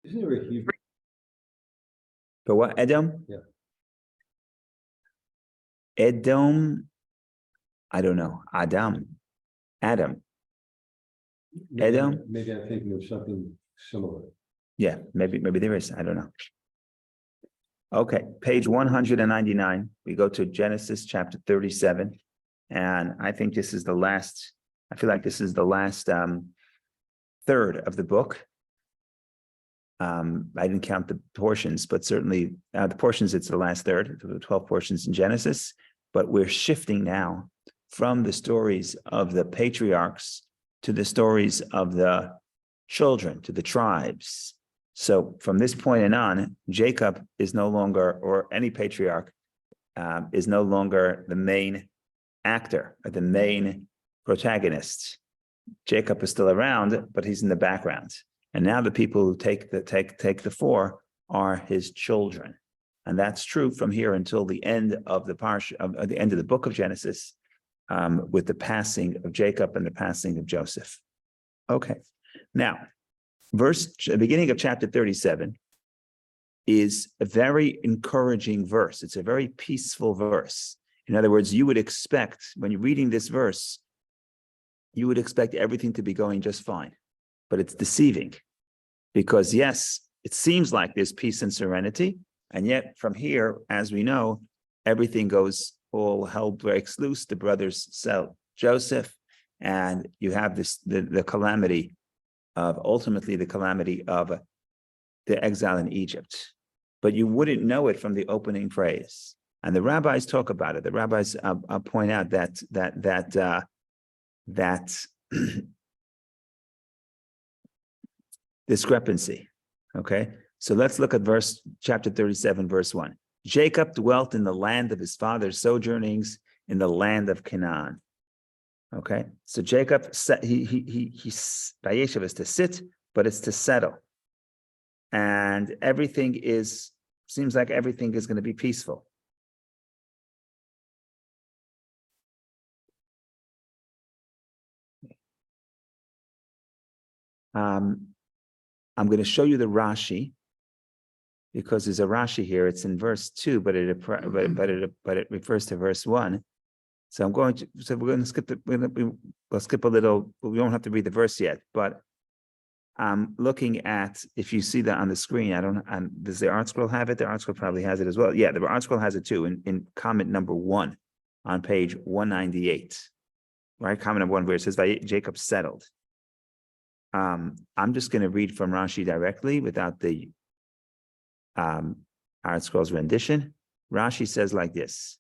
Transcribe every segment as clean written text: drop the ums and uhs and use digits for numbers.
Isn't there a Hebrew? For what? Edom? Yeah. Edom, I don't know. Adam. Edom? Maybe I'm thinking of something similar. Yeah, maybe there is. I don't know. Okay, page 199. We go to Genesis chapter 37. And I think this is the last, I feel like this is the last third of the book. I didn't count the portions, but certainly the portions, it's the last third, the 12 portions in Genesis. But we're shifting now from the stories of the patriarchs to the stories of the children, to the tribes. So from this point on, Jacob is no longer, or any patriarch, is no longer the main actor, or the main protagonist. Jacob is still around, but he's in the background. And now the people who take the fore are his children. And that's true from here until the end of the the end of the book of Genesis, with the passing of Jacob and the passing of Joseph. Okay. Now, the beginning of chapter 37 is a very encouraging verse. It's a very peaceful verse. In other words, you would expect, when you're reading this verse, you would expect everything to be going just fine. But it's deceiving. Because yes, it seems like there's peace and serenity. And yet from here, as we know, everything goes, all hell breaks loose. The brothers sell Joseph. And you have the calamity of, ultimately the calamity of the exile in Egypt. But you wouldn't know it from the opening phrase. And the rabbis talk about it. The rabbis point out that discrepancy. Okay, so let's look at chapter 37, verse 1. Jacob dwelt in the land of his father's sojournings in the land of Canaan. Okay, so Jacob, Vayeshev is to sit, but it's to settle. And seems like everything is going to be peaceful. I'm going to show you the Rashi, because there's a Rashi here. It's in verse 2, but it refers to verse 1. So we're going to skip we'll skip a little. We won't have to read the verse yet, but I'm looking at, if you see that on the screen, does the ArtScroll have it? The ArtScroll probably has it as well. Yeah, the ArtScroll has it too, in comment number 1 on page 198, right? Comment number 1 where it says Jacob settled. I'm just going to read from Rashi directly without the ArtScroll's rendition. Rashi says like this.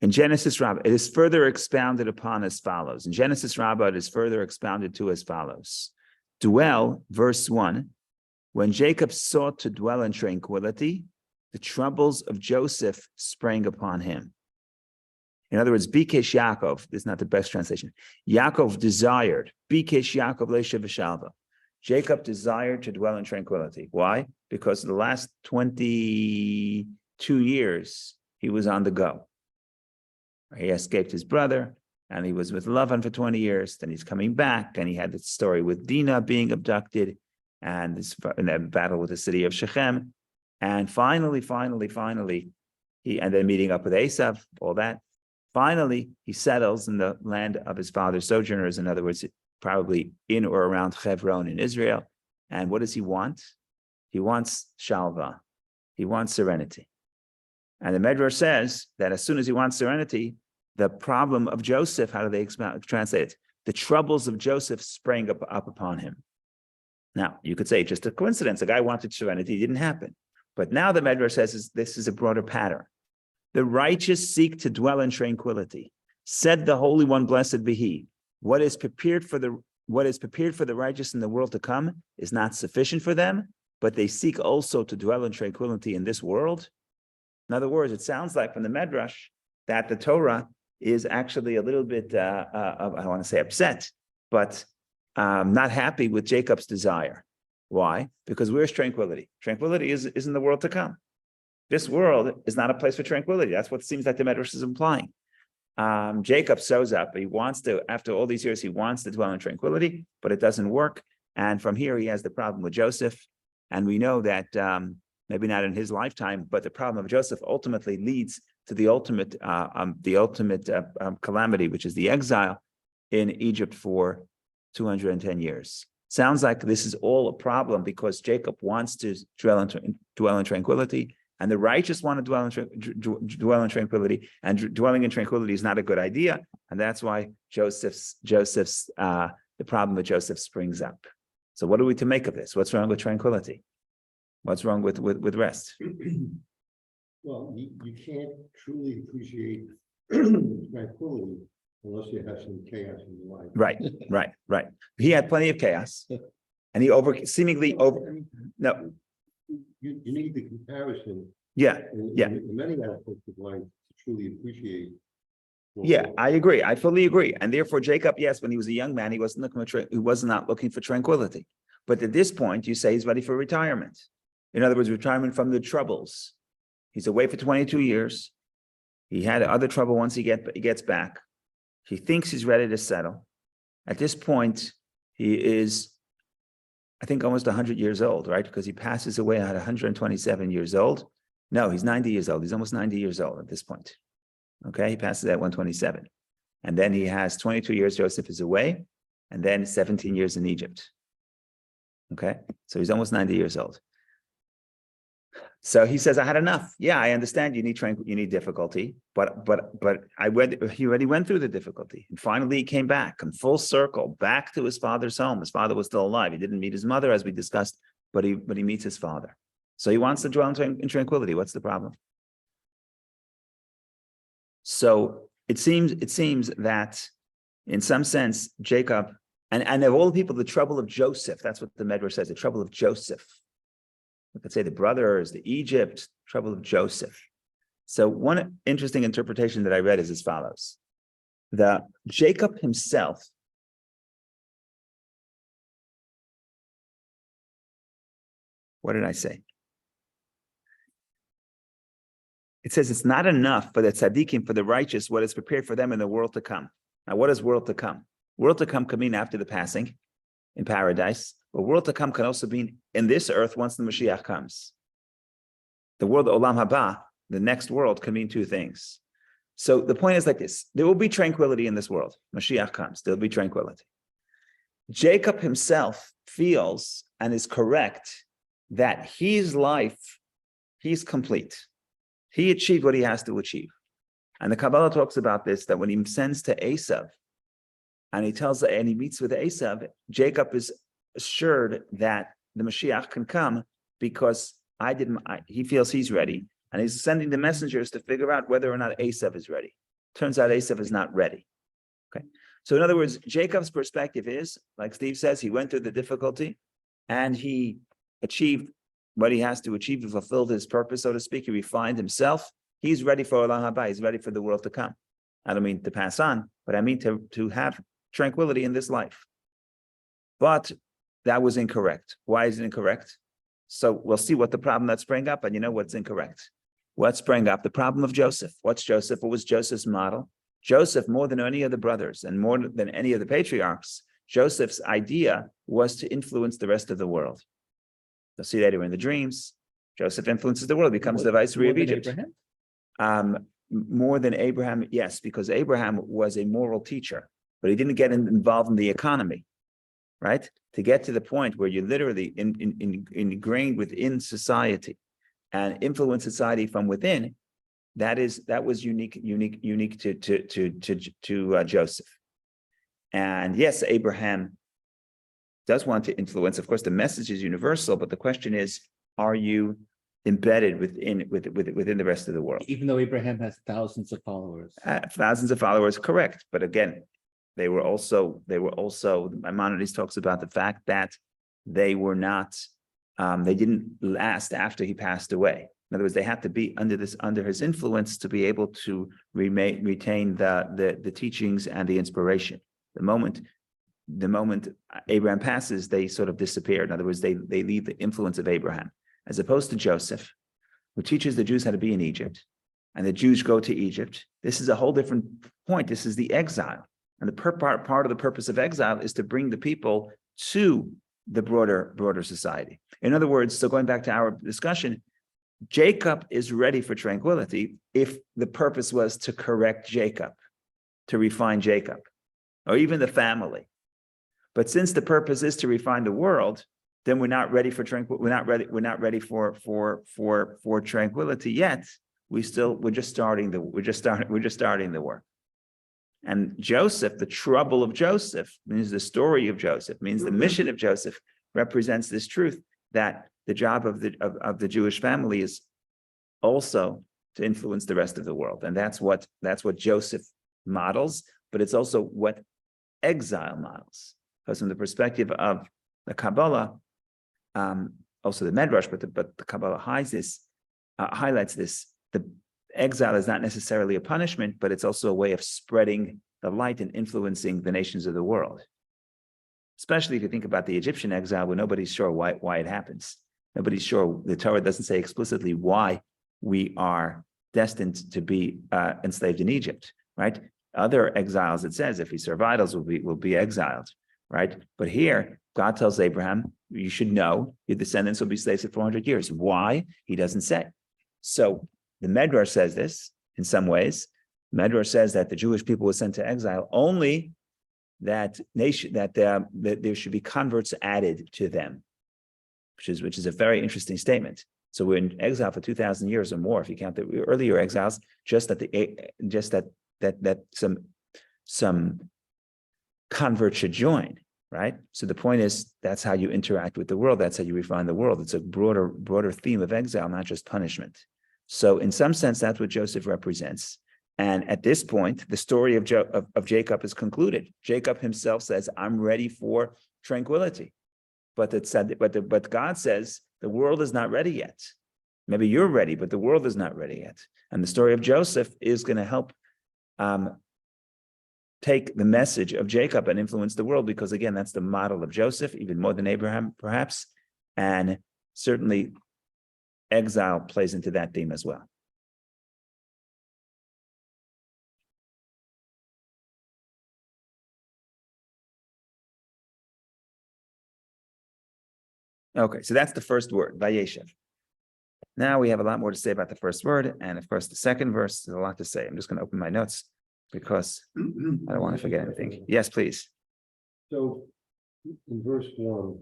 In Genesis Rabbah, it is further expounded upon as follows. In Genesis Rabbah, it is further expounded to as follows. Dwell, verse 1, when Jacob sought to dwell in tranquility, the troubles of Joseph sprang upon him. In other words, Bikesh Yaakov, this is not the best translation. Yaakov desired, Bikesh Yaakov le'shev v'shalva. Jacob desired to dwell in tranquility. Why? Because the last 22 years, he was on the go. He escaped his brother, and he was with Lavan for 20 years. Then he's coming back, and he had the story with Dinah being abducted, and that battle with the city of Shechem. And finally, and then meeting up with Esav, all that. Finally, he settles in the land of his father's sojourners. In other words, probably in or around Hebron in Israel. And what does he want? He wants shalva. He wants serenity. And the Medrash says that as soon as he wants serenity, the problem of Joseph, how do they translate it? The troubles of Joseph sprang up upon him. Now, you could say just a coincidence. The guy wanted serenity, it didn't happen. But now the Medrash says this is a broader pattern. The righteous seek to dwell in tranquility. Said the Holy One, blessed be He. What is prepared for the righteous in the world to come is not sufficient for them, but they seek also to dwell in tranquility in this world. In other words, it sounds like from the Medrash that the Torah is actually a little bit, I don't want to say upset, but not happy with Jacob's desire. Why? Because where's tranquility? Tranquility is in the world to come. This world is not a place for tranquility. That's what it seems like the Medrash is implying. Jacob shows up. He wants to, after all these years, he wants to dwell in tranquility, but it doesn't work. And from here, he has the problem with Joseph. And we know that maybe not in his lifetime, but the problem of Joseph ultimately leads to the ultimate calamity, which is the exile in Egypt for 210 years. Sounds like this is all a problem because Jacob wants to dwell in tranquility, and the righteous want to dwell in tranquility, and dwelling in tranquility is not a good idea, and that's why the problem with Joseph springs up. So what are we to make of this? What's wrong with tranquility? What's wrong with rest? Well, you can't truly appreciate tranquility unless you have some chaos in your life. Right. He had plenty of chaos, and he no. You need the comparison. Yeah. In many aspects of life to truly appreciate. Yeah, I agree. I fully agree. And therefore, Jacob, yes, when he was a young man, he was not looking for tranquility. But at this point, you say he's ready for retirement. In other words, retirement from the troubles. He's away for 22 years. He had other trouble once he gets back. He thinks he's ready to settle. At this point, he is, I think, almost 100 years old, right? Because he passes away at 127 years old. No, he's 90 years old. He's almost 90 years old at this point. Okay, he passes at 127. And then he has 22 years, Joseph is away, and then 17 years in Egypt. Okay, so he's almost 90 years old. So he says, I had enough. Yeah, I understand you need difficulty, but he already went through the difficulty. And finally he came back in full circle, back to his father's home. His father was still alive. He didn't meet his mother, as we discussed, but he meets his father. So he wants to dwell in tranquility. What's the problem? So it seems that in some sense, Jacob, and of all the people, the trouble of Joseph, that's what the Medrash says, the trouble of Joseph. We could say the brothers, the Egypt, trouble of Joseph. So one interesting interpretation that I read is as follows. Jacob himself what did I say? It says it's not enough for the tzaddikim, for the righteous, what is prepared for them in the world to come. Now, what is world to come? World to come can mean after the passing in paradise, but world to come can also mean in this earth once the Mashiach comes. The world, Olam Haba, the next world, can mean two things. So the point is like this. There will be tranquility in this world. Mashiach comes, there'll be tranquility. Jacob himself feels and is correct that his life, he's complete. He achieved what he has to achieve. And the Kabbalah talks about this, that when he sends to Esav, and he meets with Esav, Jacob is assured that the Mashiach can come because he feels he's ready. And he's sending the messengers to figure out whether or not Esav is ready. Turns out Esav is not ready. Okay. So in other words, Jacob's perspective is, like Steve says, he went through the difficulty and he achieved what he has to achieve. He fulfilled his purpose, so to speak. He refined himself. He's ready for Olam Haba. He's ready for the world to come. I don't mean to pass on, but I mean to have tranquility in this life. But that was incorrect. Why is it incorrect? So we'll see what the problem that sprang up, and you know what's incorrect. What sprang up? The problem of Joseph. What's Joseph? What was Joseph's model? Joseph, more than any of the brothers and more than any of the patriarchs, Joseph's idea was to influence the rest of the world. You'll see later in the dreams. Joseph influences the world, becomes the viceroy of Egypt. More than Abraham, yes, because Abraham was a moral teacher, but he didn't get involved in the economy, right? To get to the point where you're literally ingrained within society and influence society from within, that was unique to Joseph. And yes, Abraham does want to influence. Of course, the message is universal, but the question is, are you embedded within the rest of the world? Even though Abraham has thousands of followers. Thousands of followers, correct. But again, they were also, Maimonides talks about the fact that they didn't last after he passed away. In other words, they had to be under his influence to be able to retain the teachings and the inspiration. The moment Abraham passes, they sort of disappear. In other words, they leave the influence of Abraham, as opposed to Joseph, who teaches the Jews how to be in Egypt. and the Jews go to Egypt. This is a whole different point. This is the exile. And the part of the purpose of exile is to bring the people to the broader society. In other words, so going back to our discussion, Jacob is ready for tranquility if the purpose was to correct Jacob, to refine Jacob, or even the family. But since the purpose is to refine the world, then we're not ready for tranquility for tranquility yet. We're just starting the work. And Joseph, the trouble of Joseph, means the story of Joseph, means the mission of Joseph represents this truth that the job of the Jewish family is also to influence the rest of the world. And that's what Joseph models, but it's also what exile models. Because from the perspective of the Kabbalah, also the Medrash, but the Kabbalah highlights this. The exile is not necessarily a punishment, but it's also a way of spreading the light and influencing the nations of the world. Especially if you think about the Egyptian exile, where nobody's sure why it happens. Nobody's sure. The Torah doesn't say explicitly why we are destined to be enslaved in Egypt, right? Other exiles, it says, if we serve idols, will be exiled, right? But here, God tells Abraham, you should know your descendants will be slaves for 400 years. Why? He doesn't say. So the Medrash says this in some ways. Medrash says that the Jewish people were sent to exile only that there should be converts added to them, which is a very interesting statement. So we're in exile for 2,000 years or more, if you count the earlier exiles, just that some converts should join, right? So the point is, that's how you interact with the world. That's how you refine the world. It's a broader theme of exile, not just punishment. So in some sense, that's what Joseph represents. And at this point, the story of Jacob is concluded. Jacob himself says, I'm ready for tranquility. But God says, the world is not ready yet. Maybe you're ready, but the world is not ready yet. And the story of Joseph is going to help take the message of Jacob and influence the world, because again, that's the model of Joseph, even more than Abraham, perhaps. And certainly exile plays into that theme as well. Okay, so that's the first word, Vayeshev. Now we have a lot more to say about the first word, and of course the second verse, there's a lot to say. I'm just going to open my notes because I don't want to forget anything. Yes, please. So in verse 1,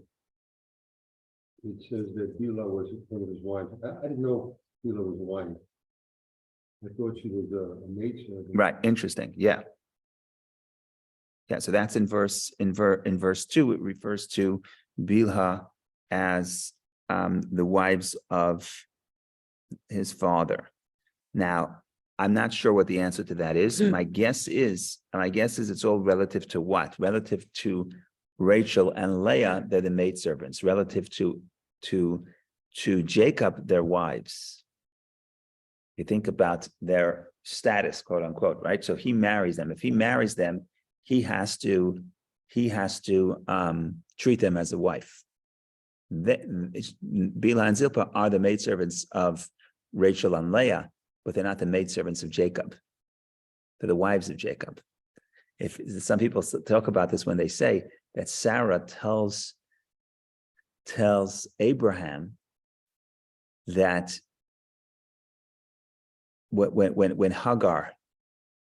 it says that Bilhah was one of his wives. I didn't know Bilhah was a wife. I thought she was a maidservant. Right, interesting. Yeah. Yeah, so that's in verse 2. It refers to Bilhah as the wives of his father. Now, I'm not sure what the answer to that is. My guess is it's all relative to what? Relative to Rachel and Leah, they're the maidservants. Relative to Jacob, their wives. You think about their status, quote unquote, right? So he marries them. If he marries them, he has to treat them as a wife. Bilhah and Zilpah are the maidservants of Rachel and Leah, but they're not the maidservants of Jacob. They're the wives of Jacob. If some people talk about this when they say that Sarah tells Abraham that when Hagar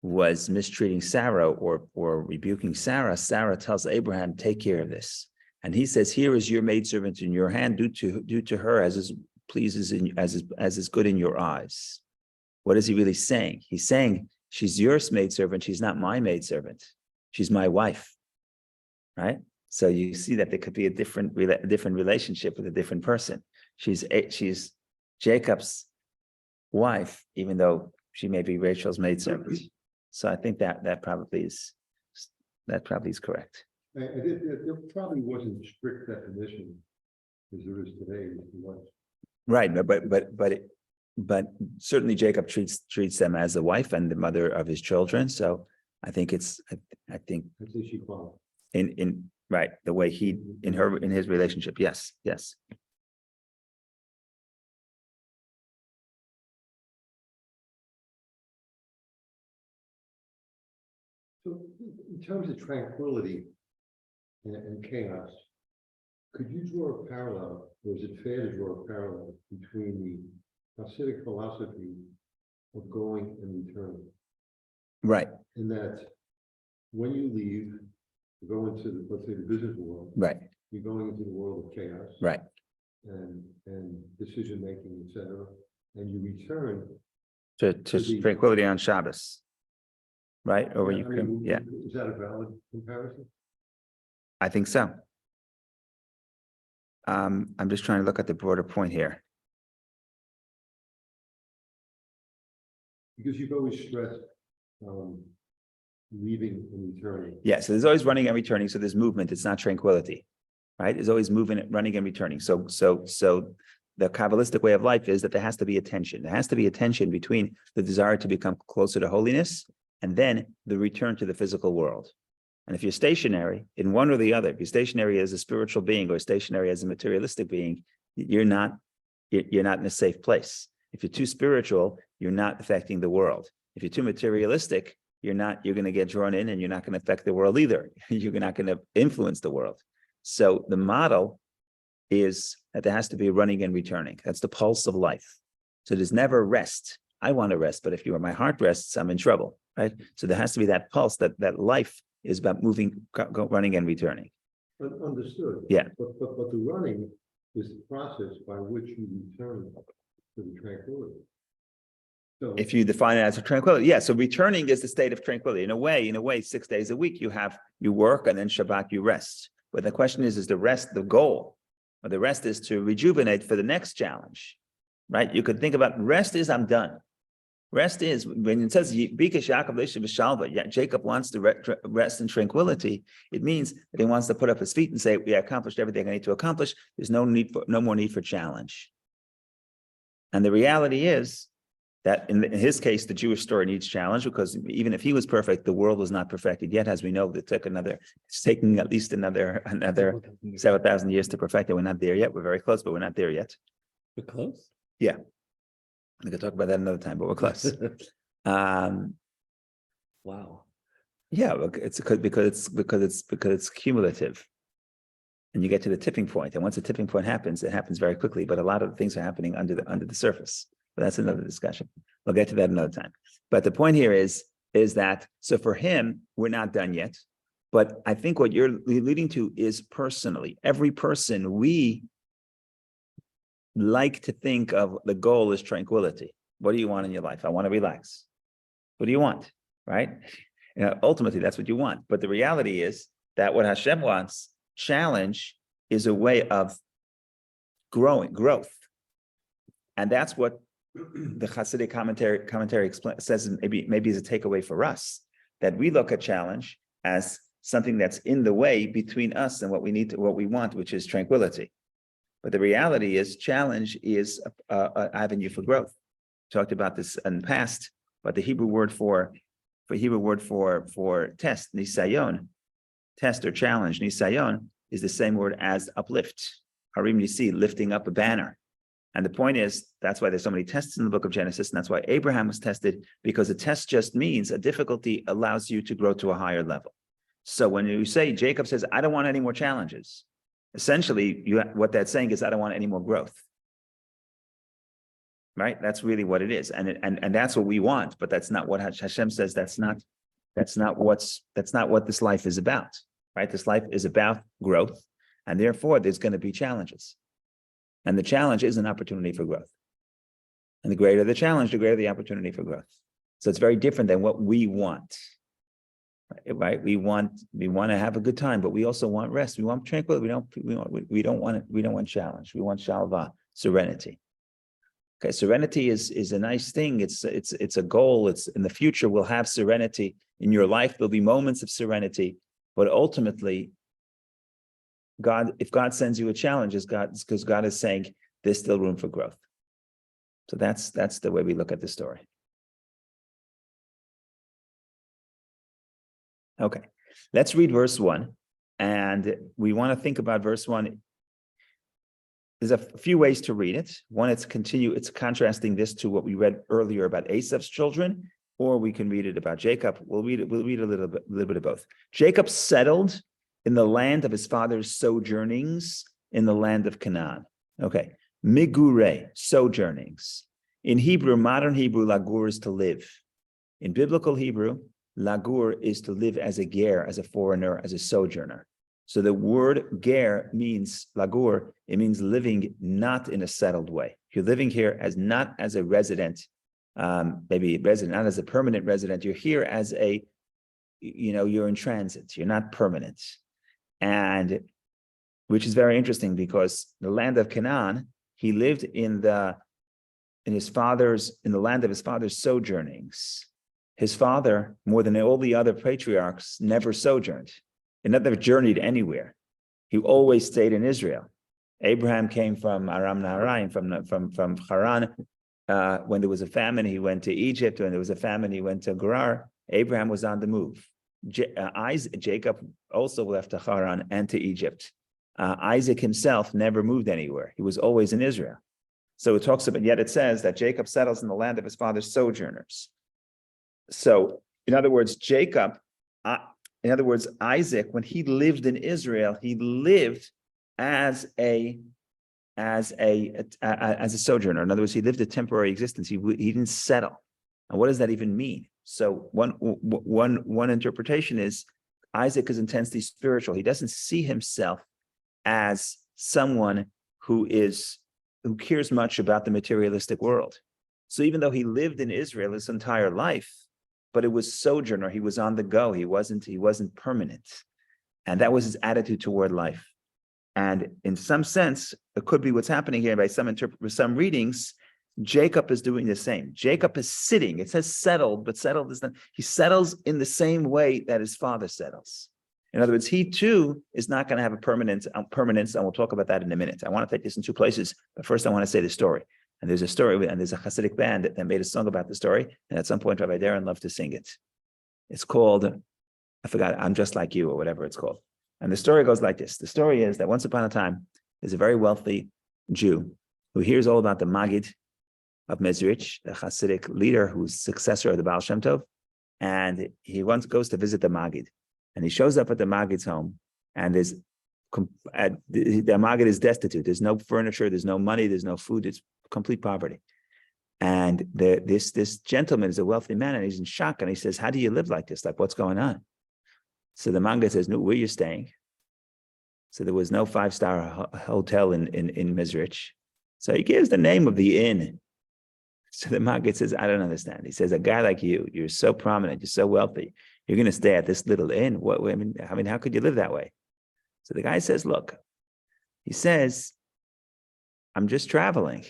was mistreating Sarah or rebuking Sarah, Sarah tells Abraham, take care of this. And he says, here is your maidservant in your hand, do to her as is good in your eyes. What is he really saying? He's saying, she's your maidservant, she's not my maidservant. She's my wife, right? So you see that there could be a different relationship with a different person. She's Jacob's wife, even though she may be Rachel's maidservant. So I think that probably is correct. There probably wasn't a strict definition as there is today. Right, but certainly Jacob treats them as a wife and the mother of his children. So I think she qualified. in right the way he in his relationship. Yes. So in terms of tranquility and chaos, could you draw a parallel, or is it fair to draw a parallel between the Hasidic philosophy of going and returning? Right, In that when you leave, you go into the, let's say, the business world, right, you're going into the world of chaos. right. And decision making, et cetera, and you return. To the- tranquility on Shabbos. Right, or Yeah, you I mean, can, yeah, Is that a valid comparison? I think so. I'm just trying to look at the broader point here. Because you've always stressed, leaving and returning. Yeah, so there's always running and returning, so there's movement, it's not tranquility. Right, there's always moving, running and returning, so the Kabbalistic way of life is that there has to be a tension. There has to be a tension between the desire to become closer to holiness and then the return to the physical world. And if you're stationary in one or the other, if you're stationary as a spiritual being or stationary as a materialistic being, you're not in a safe place. If you're too spiritual, you're not affecting the world. If you're too materialistic, you're going to get drawn in and you're not going to affect the world either. You're not going to influence the world. So the model is that there has to be running and returning. That's the pulse of life. So there's never rest. I want to rest, but if my heart rests, I'm in trouble, right? So there has to be that pulse, that life is about moving, running and returning. Understood. Yeah. But the running is the process by which you return to the tranquility. So If you define it as a tranquility, yeah. So returning is the state of tranquility. In a way, 6 days a week, you work and then Shabbat you rest. But the question is the rest the goal? Or the rest is to rejuvenate for the next challenge, right? You could think about rest is I'm done. Rest is when it says Jacob wants to rest in tranquility. It means that he wants to put up his feet and say, "We accomplished everything I need to accomplish. There's no more need for challenge." And the reality is that in his case, the Jewish story needs challenge because even if he was perfect, the world was not perfected yet. As we know, it's taking at least another 7,000 years to perfect it. We're not there yet. We're very close, but we're not there yet. We're close. Yeah. We could talk about that another time, but we're close. Wow. Yeah, it's because it's cumulative. And you get to the tipping point. And once the tipping point happens, it happens very quickly. But a lot of things are happening under the surface. But that's another discussion. We'll get to that another time. But the point here is that, so for him, we're not done yet. But I think what you're alluding to is personally, every person, we like to think of the goal as tranquility. What do you want in your life? I want to relax. What do you want? Right? Ultimately, that's what you want. But the reality is that what Hashem wants, challenge, is a way of growth. And that's what the Hasidic commentary says, maybe is a takeaway for us, that we look at challenge as something that's in the way between us and what we want, which is tranquility. But the reality is challenge is an avenue for growth. Talked about this in the past, but the Hebrew word for test, nisayon, test or challenge, nisayon, is the same word as uplift. Harim nisi, lifting up a banner. And the point is, that's why there's so many tests in the book of Genesis, and that's why Abraham was tested, because a test just means a difficulty allows you to grow to a higher level. So when you say, Jacob says, I don't want any more challenges, essentially, what that's saying is, I don't want any more growth. Right? That's really what it is. And that's what we want, but that's not what Hashem says. That's not what this life is about. Right? This life is about growth, and therefore there's going to be challenges. And the challenge is an opportunity for growth. And the greater the challenge, the greater the opportunity for growth. So it's very different than what we want. Right? We want to have a good time, but we also want rest. We want tranquility. We don't want challenge. We want shalva, serenity. Okay, serenity is a nice thing. It's a goal. It's in the future we'll have serenity in your life. There'll be moments of serenity, but ultimately, if God sends you a challenge, it's because God is saying there's still room for growth. So that's the way we look at the story. Okay, let's read verse 1. And we want to think about verse 1. There's a few ways to read it. One, it's contrasting this to what we read earlier about Esav's children. or we can read it about Jacob. We'll read a little bit of both. Jacob settled in the land of his father's sojournings in the land of Canaan. Okay. Migure, sojournings. In Hebrew, modern Hebrew, lagur is to live. In biblical Hebrew, lagur is to live as a ger, as a foreigner, as a sojourner. So the word ger means lagur, it means living not in a settled way. You're living here as not as a resident, maybe resident, not as a permanent resident. You're here as a, you're in transit. You're not permanent. And which is very interesting because the land of Canaan, he lived in the land of his father's sojournings. His father, more than all the other patriarchs, never sojourned. He never journeyed anywhere. He always stayed in Israel. Abraham came from Aram Naharaim, from Haran. When there was a famine, he went to Egypt. When there was a famine, he went to Gerar. Abraham was on the move. Jacob also left to Haran and to Egypt. Isaac himself never moved anywhere. He was always in Israel. So it talks about, yet it says that Jacob settles in the land of his father's sojourners. So, in other words, Isaac, when he lived in Israel, he lived as a sojourner. In other words, he lived a temporary existence. He didn't settle. And what does that even mean? So one interpretation is Isaac is intensely spiritual. He doesn't see himself as someone who cares much about the materialistic world. So even though he lived in Israel his entire life, but it was sojourner, he was on the go. He wasn't permanent. And that was his attitude toward life. And in some sense, it could be what's happening here by some readings. Jacob is doing the same. Jacob is sitting. It says settled, but settled is not. He settles in the same way that his father settles. In other words, he too is not going to have a permanence, and we'll talk about that in a minute. I want to take this in two places, but first I want to say the story. And there's a story, and there's a Hasidic band that made a song about the story, and at some point Rabbi Darren loved to sing it. It's called, I forgot, I'm Just Like You, or whatever it's called. And the story goes like this. The story is that once upon a time, there's a very wealthy Jew who hears all about the Maggid of Mezrich, the Hasidic leader who's successor of the Baal Shem Tov, and he once goes to visit the Maggid. And he shows up at the Maggid's home, and the Maggid is destitute. There's no furniture, there's no money, there's no food, it's complete poverty. And this gentleman is a wealthy man, and he's in shock, and he says, how do you live like this? Like, what's going on? So the Maggid says, no, where are you staying? So there was no 5-star hotel in Mezrich. So he gives the name of the inn. So the Maggid says, I don't understand. He says, a guy like you, you're so prominent, you're so wealthy, you're going to stay at this little inn. I mean, how could you live that way? So the guy says, look, he says, I'm just traveling.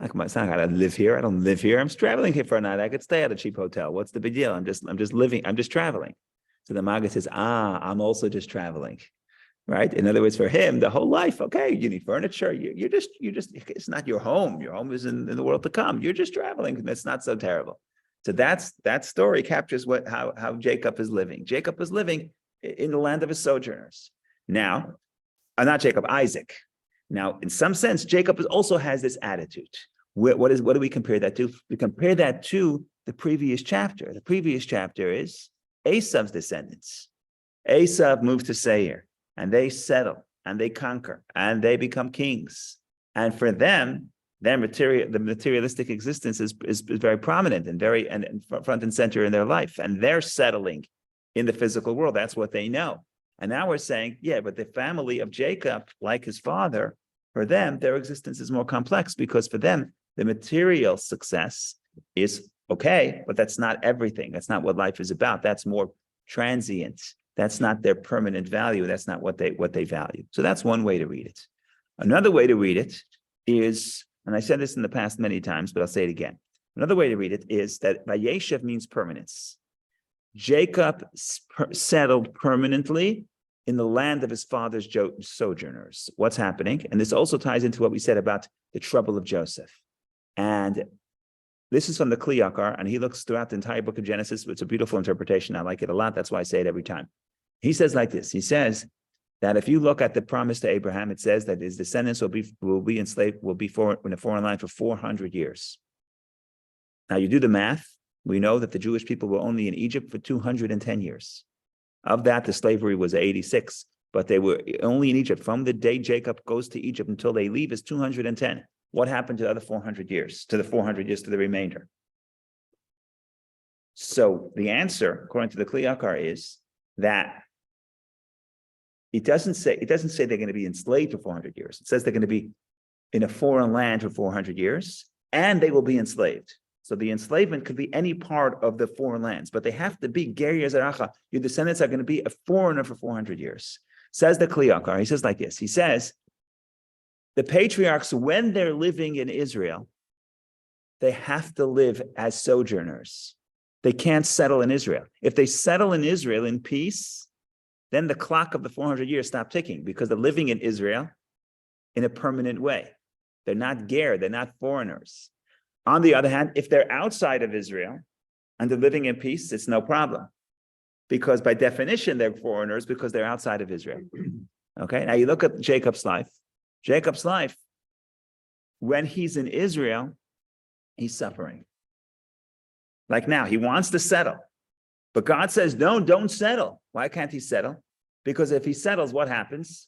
It's not I live here. I don't live here. I'm traveling here for a night. I could stay at a cheap hotel. What's the big deal? I'm just living. I'm just traveling. So the Maggid says, I'm also just traveling. Right? In other words, for him, the whole life, okay, you need furniture. You're just, it's not your home. Your home is in the world to come. You're just traveling. That's not so terrible. So that story captures how Jacob is living. Jacob is living in the land of his sojourners. Now, not Jacob, Isaac. Now, in some sense, Jacob also has this attitude. What do we compare that to? We compare that to the previous chapter. The previous chapter is Esav's descendants. Esav moved to Seir, and they settle, and they conquer, and they become kings. And for them, the materialistic existence is very prominent and and front and center in their life. And they're settling in the physical world. That's what they know. And now we're saying, yeah, but the family of Jacob, like his father, for them, their existence is more complex because for them, the material success is okay, but that's not everything. That's not what life is about. That's more transient. That's not their permanent value. That's not what they value. So that's one way to read it. Another way to read it is, and I said this in the past many times, but I'll say it again. Another way to read it is that Vayeshev means permanence. Jacob settled permanently in the land of his father's sojourners. What's happening? And this also ties into what we said about the trouble of Joseph. And this is from the Kli Yakar, and he looks throughout the entire book of Genesis. It's a beautiful interpretation. I like it a lot. That's why I say it every time. He says like this. He says that if you look at the promise to Abraham, it says that his descendants will be enslaved, will be in a foreign land for 400 years. Now you do the math. We know that the Jewish people were only in Egypt for 210 years. Of that, the slavery was 86, but they were only in Egypt from the day Jacob goes to Egypt until they leave is 210. What happened to the other 400 years, to the remainder? So the answer, according to the Kli Yakar, is that it doesn't say they're going to be enslaved for 400 years. It says they're going to be in a foreign land for 400 years, and they will be enslaved. So the enslavement could be any part of the foreign lands, but they have to be Ger Zeracha. Your descendants are going to be a foreigner for 400 years. Says the Kli Yakar. He says like this. He says, the patriarchs, when they're living in Israel, they have to live as sojourners. They can't settle in Israel. If they settle in Israel in peace, then the clock of the 400 years stop ticking because they're living in Israel in a permanent way. They're not ger, they're not foreigners. On the other hand, if they're outside of Israel and they're living in peace, it's no problem. Because by definition, they're foreigners because they're outside of Israel. Okay, now you look at Jacob's life. Jacob's life, when he's in Israel, he's suffering. Like now, he wants to settle. But God says, no, don't settle. Why can't he settle? Because if he settles, what happens?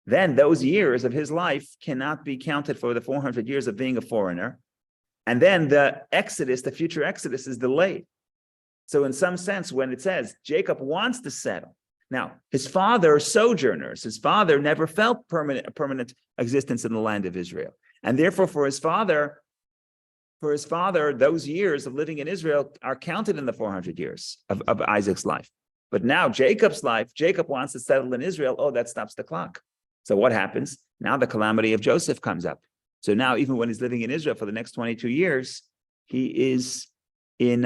Then those years of his life cannot be counted for the 400 years of being a foreigner. And then the Exodus, the future Exodus, is delayed. So in some sense, when it says Jacob wants to settle, now his father sojourners, his father never felt a permanent existence in the land of Israel. And therefore, for his father, those years of living in Israel are counted in the 400 years of Isaac's life. But now Jacob's life, Jacob wants to settle in Israel. Oh, that stops the clock. So what happens? Now the calamity of Joseph comes up. So now, even when he's living in Israel for the next 22 years, he's in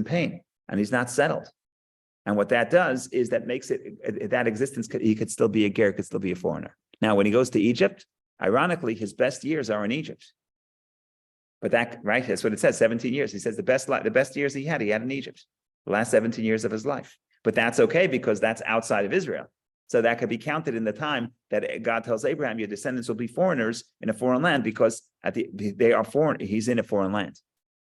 pain and he's not settled. And what that does is that makes it that existence. He could still be a ger, could still be a foreigner. Now, when he goes to Egypt, ironically, his best years are in Egypt. But that's what it says. 17 years. He says the best years he had in Egypt. The last 17 years of his life. But that's okay because that's outside of Israel. So that could be counted in the time that God tells Abraham, your descendants will be foreigners in a foreign land because they are foreign. He's in a foreign land.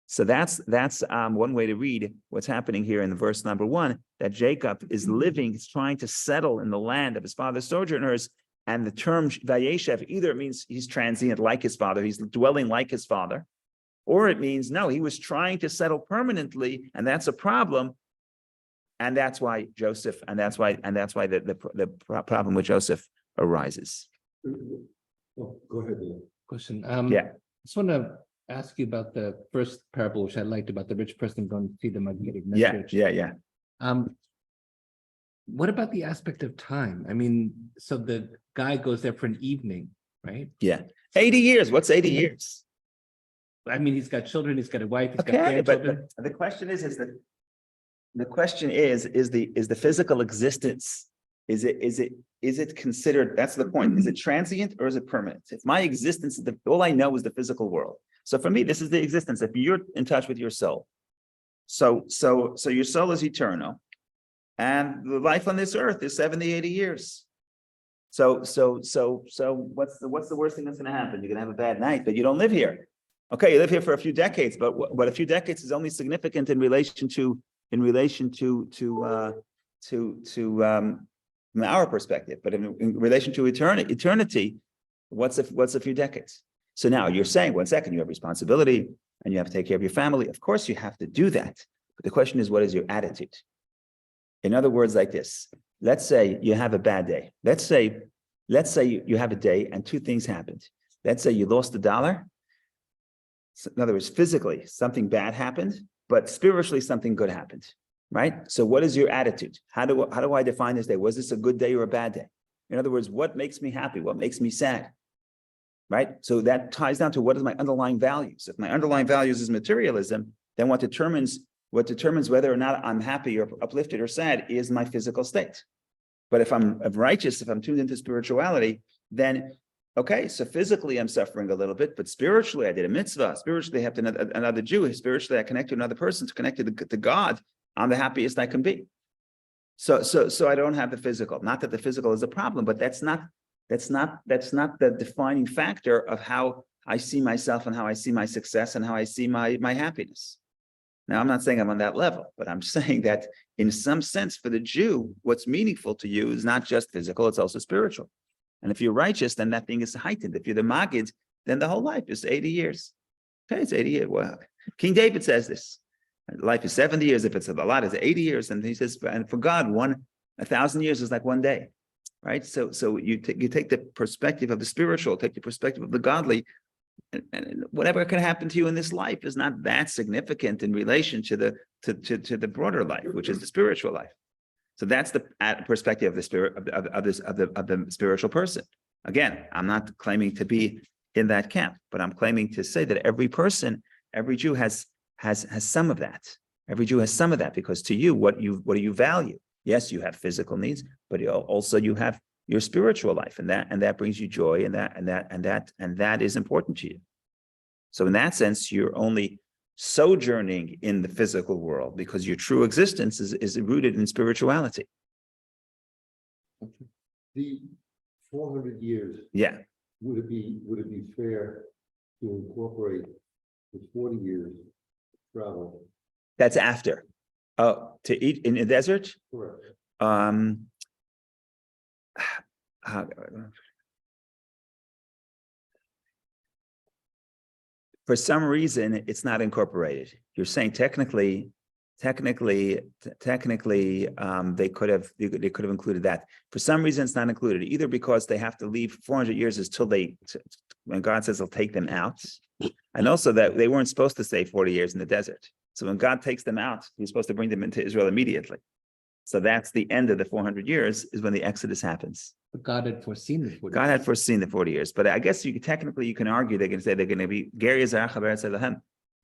So that's one way to read what's happening here in the verse number 1, that Jacob is living, he's trying to settle in the land of his father's sojourners. And the term Vayeshev, either it means he's transient like his father, he's dwelling like his father, or it means, no, he was trying to settle permanently, and that's a problem. And that's why Joseph, and that's why the problem with Joseph arises. Oh, go ahead. Ian. Question. Yeah. I just want to ask you about the first parable, which I liked, about the rich person going to see the magnetic Yeah. message. What about the aspect of time? I mean, so the guy goes there for an evening, right? Yeah. 80 years. What's 80 years? I mean, he's got children, he's got a wife, he's got Okay, grandchildren. but the question is the physical existence, is it considered, that's the point, is it transient or is it permanent? If my existence, all I know is the physical world. So for me, this is the existence. If you're in touch with your soul, so your soul is eternal, and the life on this earth is 70, 80 years. So what's the worst thing that's going to happen? You're going to have a bad night, but you don't live here. Okay, you live here for a few decades, but a few decades is only significant in relation to from our perspective, but in relation to eternity, what's a few decades? So now you're saying, 1 second, you have responsibility and you have to take care of your family. Of course, you have to do that. But the question is, what is your attitude? In other words, like this, let's say you have a bad day. Let's say you have a day and 2 things happened. Let's say you lost $1. So in other words, physically, something bad happened, but spiritually, something good happened, right? So what is your attitude? How do I define this day? Was this a good day or a bad day? In other words, what makes me happy? What makes me sad? Right? So that ties down to what is my underlying values. If my underlying values is materialism, then what determines whether or not I'm happy or uplifted or sad is my physical state. But if I'm righteous, if I'm tuned into spirituality, then okay, so physically I'm suffering a little bit, but spiritually I did a mitzvah. Spiritually I have another Jew. Spiritually I connect to another person, to connect to God. I'm the happiest I can be. So I don't have the physical. Not that the physical is a problem, but that's not the defining factor of how I see myself and how I see my success and how I see my happiness. Now, I'm not saying I'm on that level, but I'm saying that in some sense, for the Jew, what's meaningful to you is not just physical, it's also spiritual. And if you're righteous, then that thing is heightened. If you're the Maggid, then the whole life is 80 years. Okay, it's 80 years. Well, King David says this. Life is 70 years. If it's a lot, it's 80 years. And he says, and for God, 1,000 years is like one day, right? So you take the perspective of the spiritual, take the perspective of the godly, and whatever can happen to you in this life is not that significant in relation to the broader life, which is the spiritual life. So that's the perspective of the spirit of the spiritual person. Again, I'm not claiming to be in that camp, but I'm claiming to say that every person, every Jew has some of that. Every Jew has some of that, because to you, what do you value? Yes, you have physical needs, but also you have your spiritual life, and that brings you joy, and that is important to you. So in that sense, you're only sojourning in the physical world because your true existence is rooted in spirituality. The 400 years, Yeah, would it be fair to incorporate the 40 years travel? that's after. Oh, to eat in the desert? Correct. For some reason, it's not incorporated. You're saying technically, they could have included that. For some reason, it's not included, either because they have to leave 400 years is till when God says he'll take them out, and also that they weren't supposed to stay 40 years in the desert. So when God takes them out, he's supposed to bring them into Israel immediately. So that's the end of the 400 years, is when the Exodus happens. But God had foreseen the 40. God had foreseen the 40 years, but I guess you can argue, they're going to say they're going to be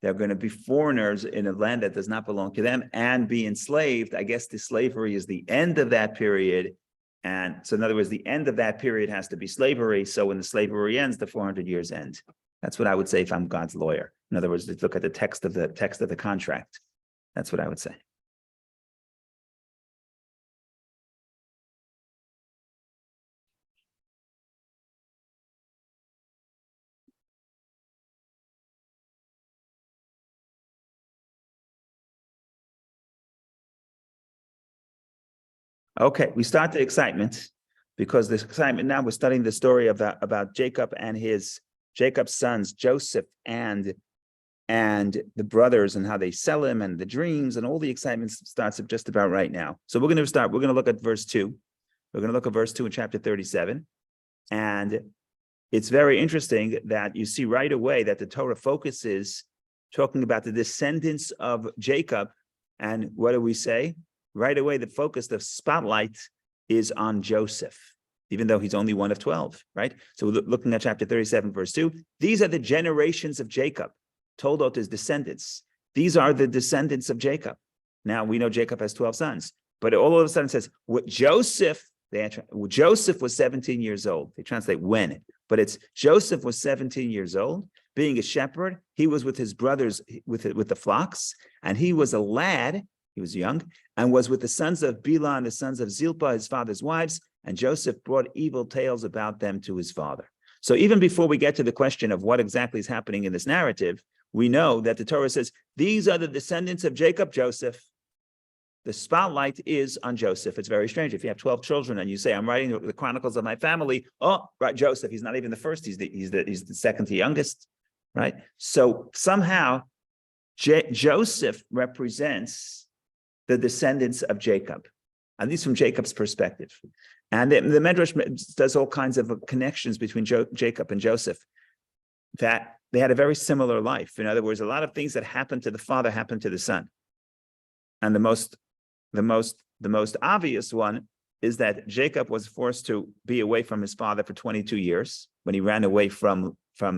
they're going to be foreigners in a land that does not belong to them and be enslaved. I guess the slavery is the end of that period. And so in other words, the end of that period has to be slavery. So when the slavery ends, the 400 years end. That's what I would say if I'm God's lawyer. In other words, let's look at the text of the contract. That's what I would say. Okay, we start the excitement, because this excitement now we're studying the story about Jacob and Jacob's sons, Joseph and the brothers, and how they sell him, and the dreams, and all the excitement starts just about right now. So we're going to look at verse 2. We're going to look at verse 2 in chapter 37. And it's very interesting that you see right away that the Torah focuses talking about the descendants of Jacob. And what do we say? Right away, the focus, the spotlight is on Joseph, even though he's only one of 12, right? So we're looking at chapter 37, verse 2. These are the generations of Jacob, Toldot his descendants. These are the descendants of Jacob. Now, we know Jacob has 12 sons, but all of a sudden it says, Joseph was 17 years old. They translate when, but it's Joseph was 17 years old, being a shepherd. He was with his brothers, with the flocks, and he was a lad. He was young, and was with the sons of Bilhah and the sons of Zilpah, his father's wives, and Joseph brought evil tales about them to his father. So even before we get to the question of what exactly is happening in this narrative, we know that the Torah says, these are the descendants of Jacob, Joseph. The spotlight is on Joseph. It's very strange. If you have 12 children and you say, I'm writing the chronicles of my family, oh, right, Joseph, he's not even the first, he's the second to youngest, right? So somehow Joseph represents the descendants of Jacob, at least from Jacob's perspective. And the Medrash does all kinds of connections between Jacob and Joseph, that they had a very similar life. In other words, a lot of things that happened to the father happened to the son. And the most obvious one is that Jacob was forced to be away from his father for 22 years when he ran away from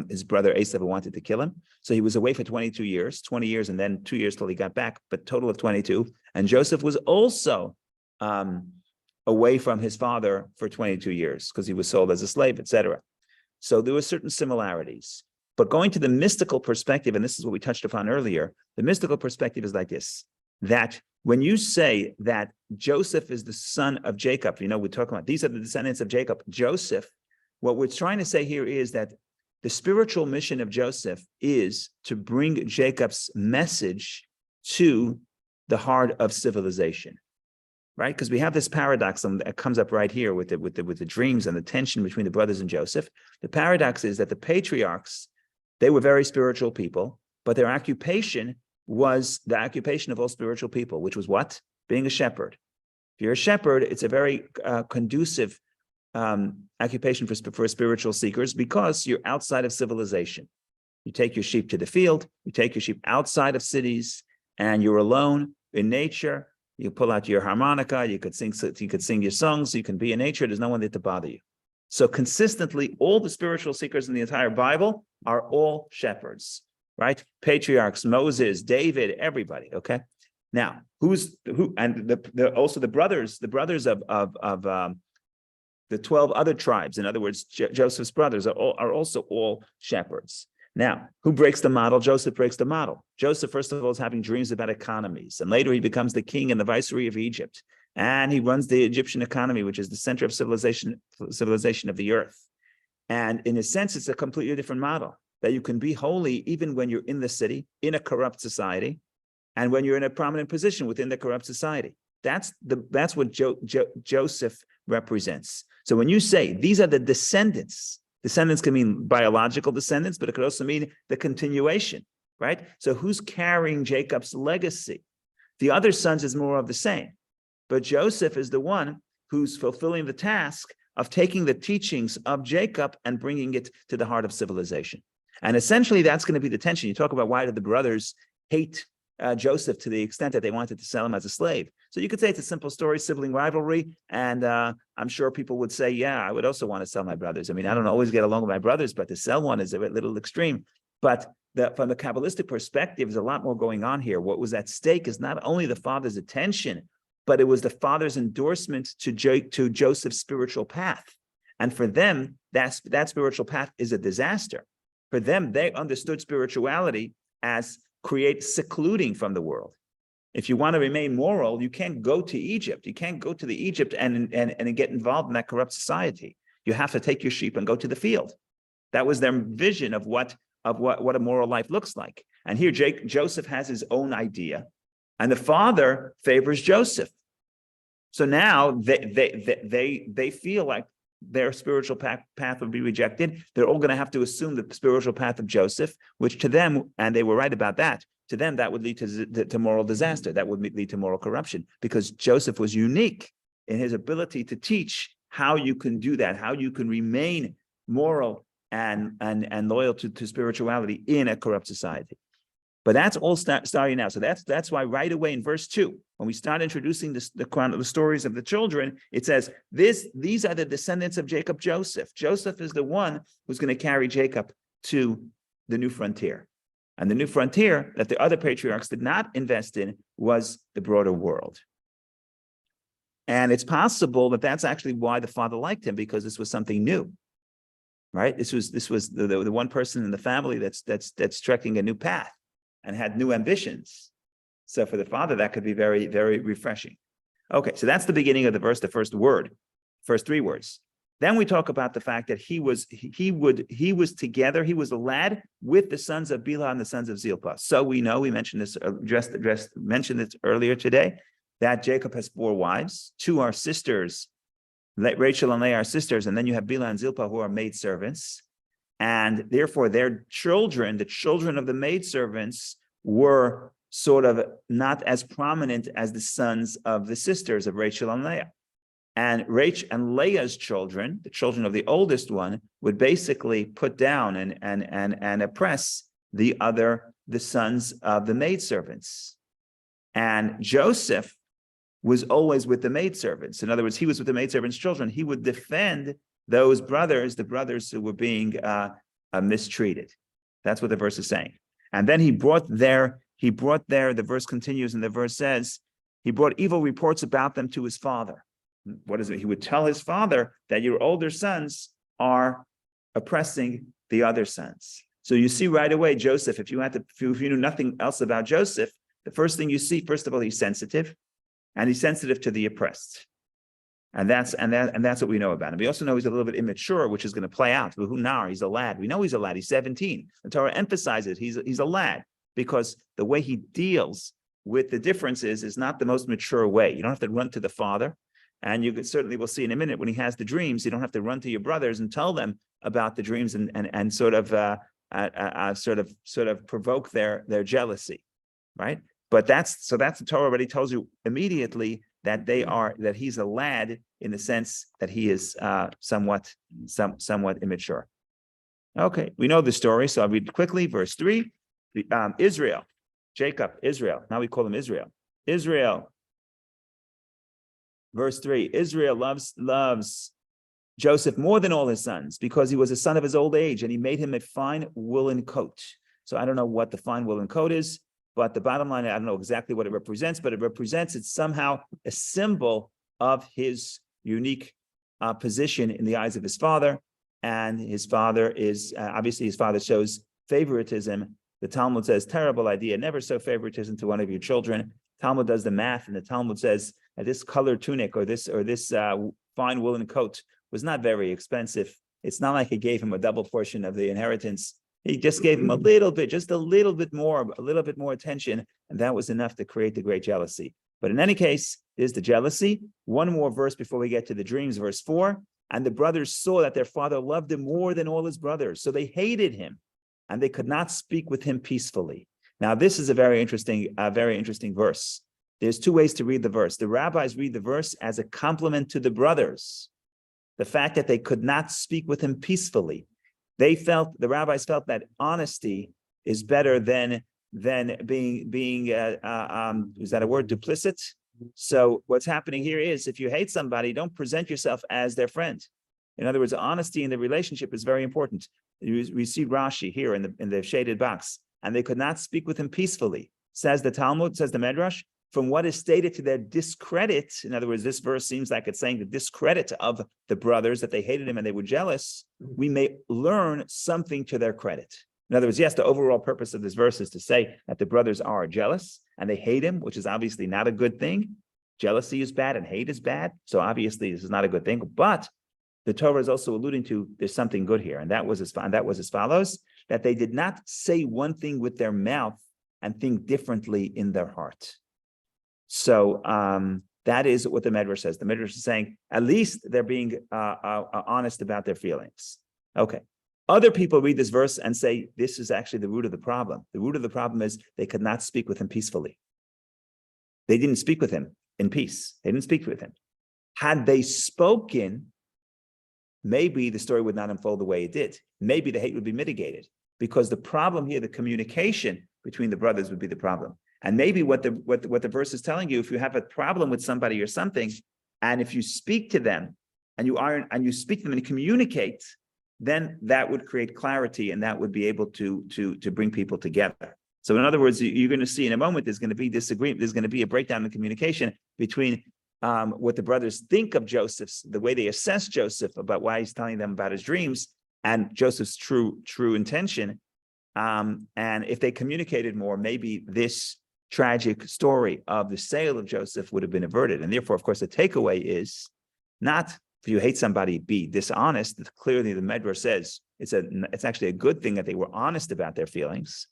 his brother Esau, who wanted to kill him. So he was away for 22 years, 20 years, and then 2 years till he got back, but total of 22. And Joseph was also away from his father for 22 years because he was sold as a slave, etc. So there were certain similarities. But going to the mystical perspective, and this is what we touched upon earlier, the mystical perspective is like this, that when you say that Joseph is the son of Jacob, we're talking about these are the descendants of Jacob, Joseph, what we're trying to say here is that the spiritual mission of Joseph is to bring Jacob's message to the heart of civilization, right? Because we have this paradox that comes up right here with the dreams and the tension between the brothers and Joseph. The paradox is that the patriarchs, they were very spiritual people, but their occupation was the occupation of all spiritual people, which was what? Being a shepherd. If you're a shepherd, it's a very conducive occupation for spiritual seekers because you're outside of civilization. You take your sheep to the field, you take your sheep outside of cities, and you're alone in nature. You pull out your harmonica, you could sing your songs, you can be in nature, there's no one there to bother you. So consistently, all the spiritual seekers in the entire Bible are all shepherds, right? Patriarchs, Moses, David, everybody, okay? Now, and also the brothers of the 12 other tribes, in other words, Joseph's brothers are also all shepherds. Now, who breaks the model? Joseph breaks the model. Joseph, first of all, is having dreams about economies, and later he becomes the king and the viceroy of Egypt, and he runs the Egyptian economy, which is the center of civilization of the earth. And in a sense, it's a completely different model, that you can be holy even when you're in the city, in a corrupt society, and when you're in a prominent position within the corrupt society. That's what Joseph represents. So when you say these are the descendants can mean biological descendants, but it could also mean the continuation, right? So who's carrying Jacob's legacy? The other sons is more of the same, but Joseph is the one who's fulfilling the task of taking the teachings of Jacob and bringing it to the heart of civilization. And essentially, that's going to be the tension. You talk about why did the brothers hate Joseph to the extent that they wanted to sell him as a slave. So you could say it's a simple story, sibling rivalry, and I'm sure people would say, yeah, I would also want to sell my brothers. I mean, I don't always get along with my brothers, but to sell one is a little extreme. But from the Kabbalistic perspective, there's a lot more going on here. What was at stake is not only the father's attention, but it was the father's endorsement to Joseph's spiritual path. And for them, that spiritual path is a disaster. For them, they understood spirituality as secluding from the world. If you want to remain moral, you can't go to Egypt. You can't go to the Egypt and get involved in that corrupt society. You have to take your sheep and go to the field. That was their vision of what a moral life looks like. And here Joseph has his own idea, and the father favors Joseph. So now they feel like their spiritual path would be rejected. They're all going to have to assume the spiritual path of Joseph, which to them, and they were right about that, to them that would lead to moral disaster. That would lead to moral corruption, because Joseph was unique in his ability to teach how you can do that, how you can remain moral and loyal to spirituality in a corrupt society. But that's all starting now. So that's why right away in verse 2, when we start introducing the stories of the children, it says, these are the descendants of Jacob, Joseph. Joseph is the one who's going to carry Jacob to the new frontier. And the new frontier that the other patriarchs did not invest in was the broader world. And it's possible that that's actually why the father liked him, because this was something new, right? This was the one person in the family that's trekking a new path and had new ambitions. So for the father, that could be very, very refreshing. Okay, so that's the beginning of the verse, the first three words. Then we talk about the fact that he was together, he was a lad with the sons of Bilhah and the sons of Zilpah. So we know, we mentioned this, mentioned this earlier today, that Jacob has 4 wives. 2 are sisters, Rachel and Leah are sisters, and then you have Bilhah and Zilpah who are maidservants. And therefore their children, the children of the maidservants, were sort of not as prominent as the sons of the sisters of Rachel and Leah. And Rachel and Leah's children, the children of the oldest one, would basically put down and oppress the sons of the maidservants. And Joseph was always with the maidservants. In other words, he was with the maidservants' children. He would defend those brothers, the brothers who were being mistreated. That's what the verse is saying. And then the verse continues, and the verse says, he brought evil reports about them to his father. What is it? He would tell his father that your older sons are oppressing the other sons. So you see right away, Joseph, if you knew nothing else about Joseph, the first thing you see, first of all, he's sensitive, and he's sensitive to the oppressed. And that's what we know about him. We also know he's a little bit immature, which is going to play out. Nar, he's a lad. We know he's a lad. He's 17. The Torah emphasizes he's a lad because the way he deals with the differences is not the most mature way. You don't have to run to the father. And you certainly will see in a minute when he has the dreams, you don't have to run to your brothers and tell them about the dreams and sort of provoke their jealousy, right? But that's the Torah already tells you immediately that he's a lad in the sense that he is somewhat immature. Okay, we know the story, so I'll read quickly. Verse 3, Israel, Jacob, Israel. Now we call him Israel. Israel. Verse 3, Israel loves Joseph more than all his sons because he was a son of his old age, and he made him a fine woolen coat. So I don't know what the fine woolen coat is, but the bottom line, I don't know exactly what it represents, but it's somehow a symbol of his unique position in the eyes of his father. And his father is, obviously his father shows favoritism. The Talmud says, terrible idea, never show favoritism to one of your children. Talmud does the math, and the Talmud says that this colored tunic or this fine woolen coat was not very expensive. It's not like he gave him a double portion of the inheritance. He just gave him a little bit more attention, and that was enough to create the great jealousy. But in any case, there's the jealousy. One more verse before we get to the dreams, verse 4. And the brothers saw that their father loved him more than all his brothers, so they hated him, and they could not speak with him peacefully. Now, this is a very interesting verse. There's two ways to read the verse. The rabbis read the verse as a compliment to the brothers. The fact that they could not speak with him peacefully. The rabbis felt that honesty is better than being is that a word, duplicit? So what's happening here is if you hate somebody, don't present yourself as their friend. In other words, honesty in the relationship is very important. We see Rashi here in the shaded box, and they could not speak with him peacefully. Says the Talmud, says the Medrash, from what is stated to their discredit. In other words, this verse seems like it's saying the discredit of the brothers, that they hated him and they were jealous. We may learn something to their credit. In other words, yes, the overall purpose of this verse is to say that the brothers are jealous and they hate him, which is obviously not a good thing. Jealousy is bad and hate is bad. So obviously this is not a good thing. But the Torah is also alluding to there's something good here. And that was as follows, that they did not say one thing with their mouth and think differently in their heart. So that is what the Medrash says. The Medrash is saying, at least they're being honest about their feelings. Okay. Other people read this verse and say, this is actually the root of the problem. The root of the problem is they could not speak with him peacefully. They didn't speak with him in peace. They didn't speak with him. Had they spoken, maybe the story would not unfold the way it did. Maybe the hate would be mitigated, because the problem here, the communication between the brothers would be the problem. And maybe what the verse is telling you, if you have a problem with somebody or something, and if you speak to them and you speak to them and you communicate, then that would create clarity, and that would be able to bring people together. So in other words, you're going to see in a moment, there's going to be disagreement. There's going to be a breakdown in communication between what the brothers think of Joseph's, the way they assess Joseph about why he's telling them about his dreams, and Joseph's true intention. And if they communicated more, maybe this tragic story of the sale of Joseph would have been averted. And therefore, of course, the takeaway is not if you hate somebody, be dishonest. Clearly, the Medrash says it's actually a good thing that they were honest about their feelings.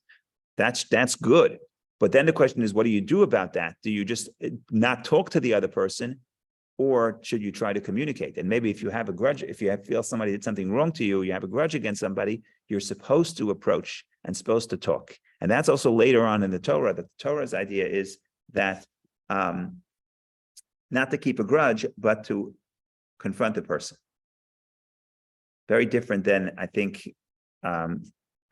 That's good. But then the question is, what do you do about that? Do you just not talk to the other person, or should you try to communicate? And maybe if you have a grudge, if you feel somebody did something wrong to you, you have a grudge against somebody, you're supposed to approach and supposed to talk. And that's also later on in the Torah. The Torah's idea is that not to keep a grudge, but to confront the person. Very different than, I think,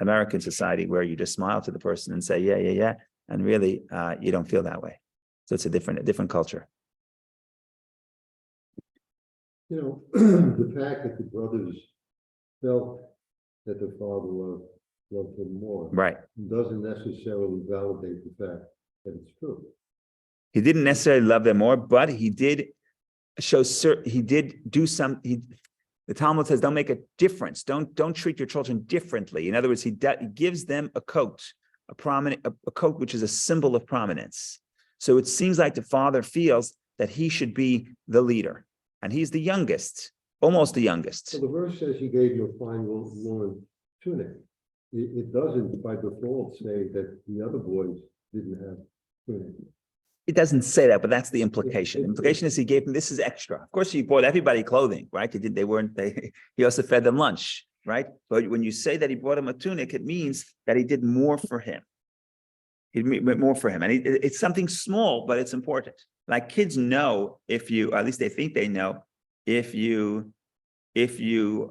American society, where you just smile to the person and say, yeah, and really you don't feel that way. So it's a different culture. You know, the fact that the brothers felt that their father loved him more, Right. doesn't necessarily validate the fact that it's true. He didn't necessarily love them more, but he did do some. The Talmud says, don't make a difference. Don't treat your children differently. In other words, he gives them a coat, a coat which is a symbol of prominence. So it seems like the father feels that he should be the leader. and he's the youngest, almost the youngest. So the verse says he gave you a fine woolen tunic. It doesn't by default say that the other boys didn't have tunic. It doesn't say that, but that's the implication. The it- implication is he gave them, this is extra. Of course, he bought everybody clothing, right? He also fed them lunch, right? But when you say that he bought him a tunic, it means that he did more for him. He did more for him. And it's something small, but it's important. Like kids know if you, or at least they think they know, if you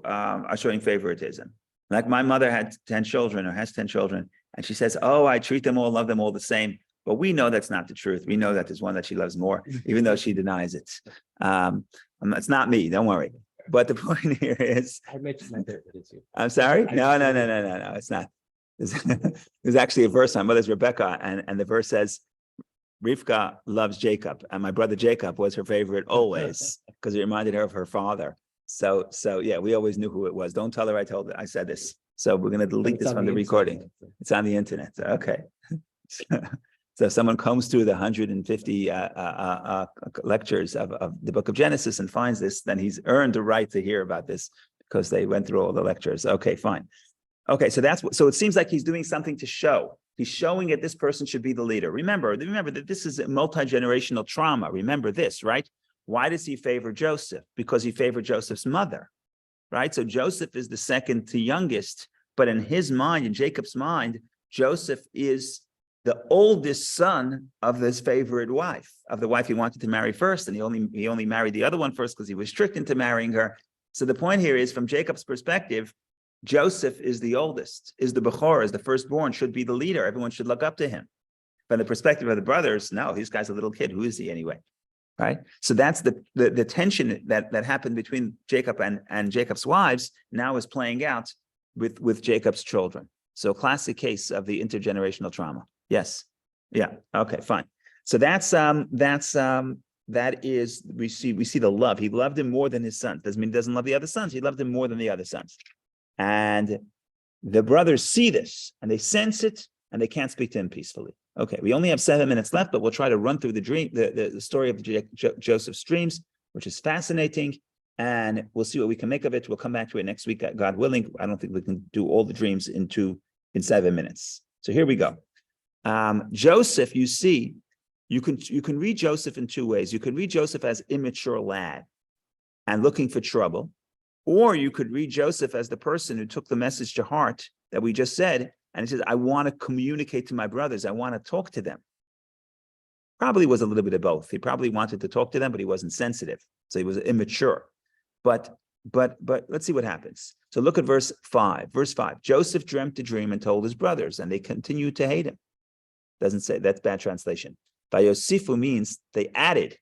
are showing favoritism. Like my mother had 10 children or has 10 children, and she says, oh, I treat them all, love them all the same. But we know that's not the truth. We know that there's one that she loves more, even though she denies it. It's not me, don't worry. But the point here is, I mentioned my favorite is you. I'm sorry? No, it's not. There's actually a verse, my mother's Rebecca, and the verse says, Rivka loves Jacob, and my brother Jacob was her favorite always, because it reminded her of her father. So yeah, we always knew who it was. Don't tell her I said this. So we're going to delete this from the recording. It's on the internet. Okay. So if someone combs through the 150 lectures of the book of Genesis and finds this, then he's earned the right to hear about this because they went through all the lectures. Okay, fine. Okay, so so it seems like he's doing something to show. He's showing that this person should be the leader. Remember that this is a multi-generational trauma. Remember this, right? Why does he favor Joseph? Because he favored Joseph's mother, right? So Joseph is the second to youngest, but in his mind, in Jacob's mind, Joseph is the oldest son of his favorite wife, of the wife he wanted to marry first, and he only married the other one first because he was tricked into marrying her. So the point here is, from Jacob's perspective, Joseph is the oldest, is the Bechor, is the firstborn, should be the leader. Everyone should look up to him. From the perspective of the brothers, no, this guy's a little kid. Who is he anyway? Right? So that's the tension that happened between Jacob and Jacob's wives now is playing out with Jacob's children. So classic case of the intergenerational trauma. Yes. Yeah. Okay, fine. So that is, we see the love. He loved him more than his sons. Doesn't mean he doesn't love the other sons. He loved him more than the other sons. And the brothers see this and they sense it and they can't speak to him peacefully. Okay, we only have 7 minutes left, but we'll try to run through the story of Joseph's dreams, which is fascinating. And we'll see what we can make of it. We'll come back to it next week, God willing. I don't think we can do all the dreams in 7 minutes. So here we go. Joseph, you see, you can read Joseph in two ways. You can read Joseph as immature lad and looking for trouble, or you could read Joseph as the person who took the message to heart that we just said, and he says, I want to communicate to my brothers. I want to talk to them. Probably was a little bit of both. He probably wanted to talk to them, but he wasn't sensitive. So he was immature. But let's see what happens. So look at verse 5. Verse 5, Joseph dreamt a dream and told his brothers, and they continued to hate him. Doesn't say, that's bad translation. Vayosifu means they added,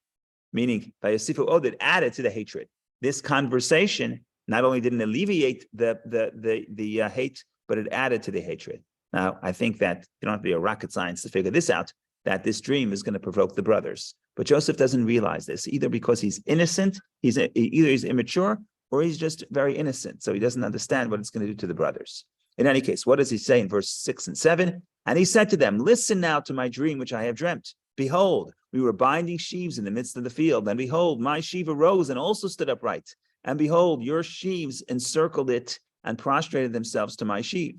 meaning Vayosifu, they added to the hatred. This conversation not only didn't alleviate the hate, but it added to the hatred. Now, I think that you don't have to be a rocket science to figure this out, that this dream is going to provoke the brothers. But Joseph doesn't realize this, either because he's innocent, either he's immature, or he's just very innocent. So he doesn't understand what it's going to do to the brothers. In any case, what does he say in verse 6 and 7? And he said to them, listen now to my dream, which I have dreamt. Behold, we were binding sheaves in the midst of the field. And behold, my sheaf arose and also stood upright. And behold, your sheaves encircled it and prostrated themselves to my sheaf.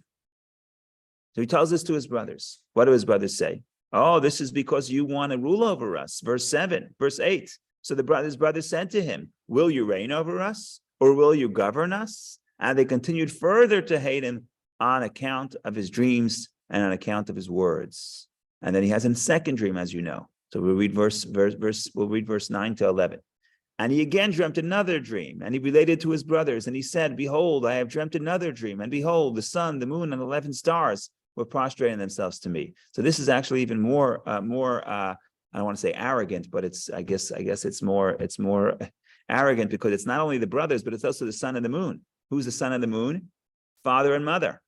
So he tells this to his brothers. What do his brothers say? Oh, this is because you want to rule over us. Verse 7, verse 8. So his brothers said to him, will you reign over us, or will you govern us? And they continued further to hate him on account of his dreams and on account of his words. And then he has a second dream, as you know. So we'll read verse 9 to 11. And he again dreamt another dream, and he related to his brothers, and he said, behold, I have dreamt another dream, and behold, the sun, the moon, and 11 stars were prostrating themselves to me. So this is actually even more I don't want to say arrogant, but I guess it's more arrogant, because it's not only the brothers, but it's also the sun and the moon. Who's the sun and the moon? Father and mother.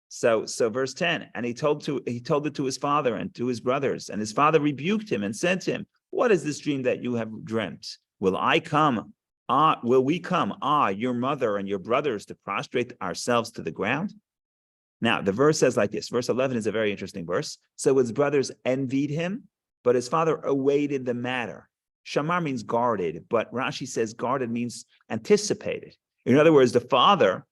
So verse 10, and he told it to his father and to his brothers, and his father rebuked him and said to him, what is this dream that you have dreamt? Will we come, your mother and your brothers, to prostrate ourselves to the ground? Now, the verse says like this. Verse 11 is a very interesting verse. So his brothers envied him, but his father awaited the matter, Shamar means guarded, but Rashi says guarded means anticipated. In other words, the father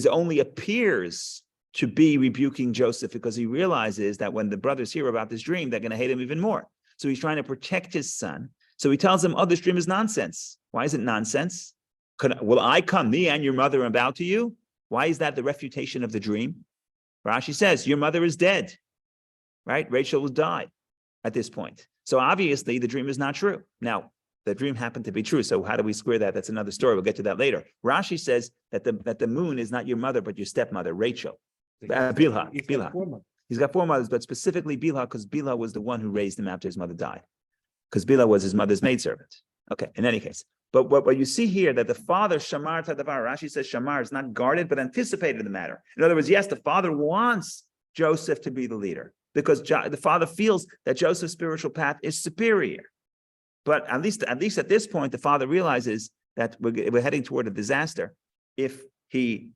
only appears to be rebuking Joseph because he realizes that when the brothers hear about this dream, they're going to hate him even more. So he's trying to protect his son. So he tells them, oh, this dream is nonsense. Why is it nonsense? Will I come, me and your mother, and bow to you? Why is that the refutation of the dream? Rashi says, your mother is dead, right? Rachel will die at this point. So obviously the dream is not true. Now, the dream happened to be true. So how do we square that? That's another story. We'll get to that later. Rashi says that the moon is not your mother, but your stepmother, Rachel. Bilhah. He's got 4 mothers, but specifically Bilhah, because Bilhah was the one who raised him after his mother died. Because Bilhah was his mother's maidservant. Okay, in any case. But what you see here, that the father, Shamar Tadavar, Rashi says Shamar is not guarded, but anticipated the matter. In other words, yes, the father wants Joseph to be the leader, because the father feels that Joseph's spiritual path is superior. But at least at this point, the father realizes that we're heading toward a disaster if he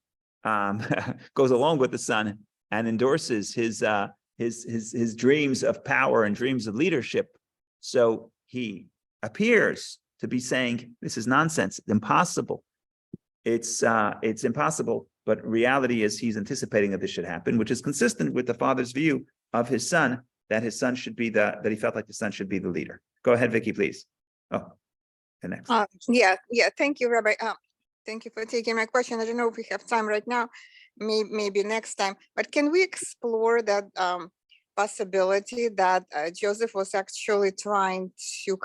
goes along with the son and endorses his dreams of power and dreams of leadership. So he appears to be saying, this is nonsense, impossible. It's impossible, but reality is he's anticipating that this should happen, which is consistent with the father's view of his son, that his son should be that he felt like the son should be the leader. Go ahead, Vicky, please. Oh, the next. Yeah. Thank you, Rabbi. Thank you for taking my question. I don't know if we have time right now, maybe next time, but can we explore that possibility that Joseph was actually trying to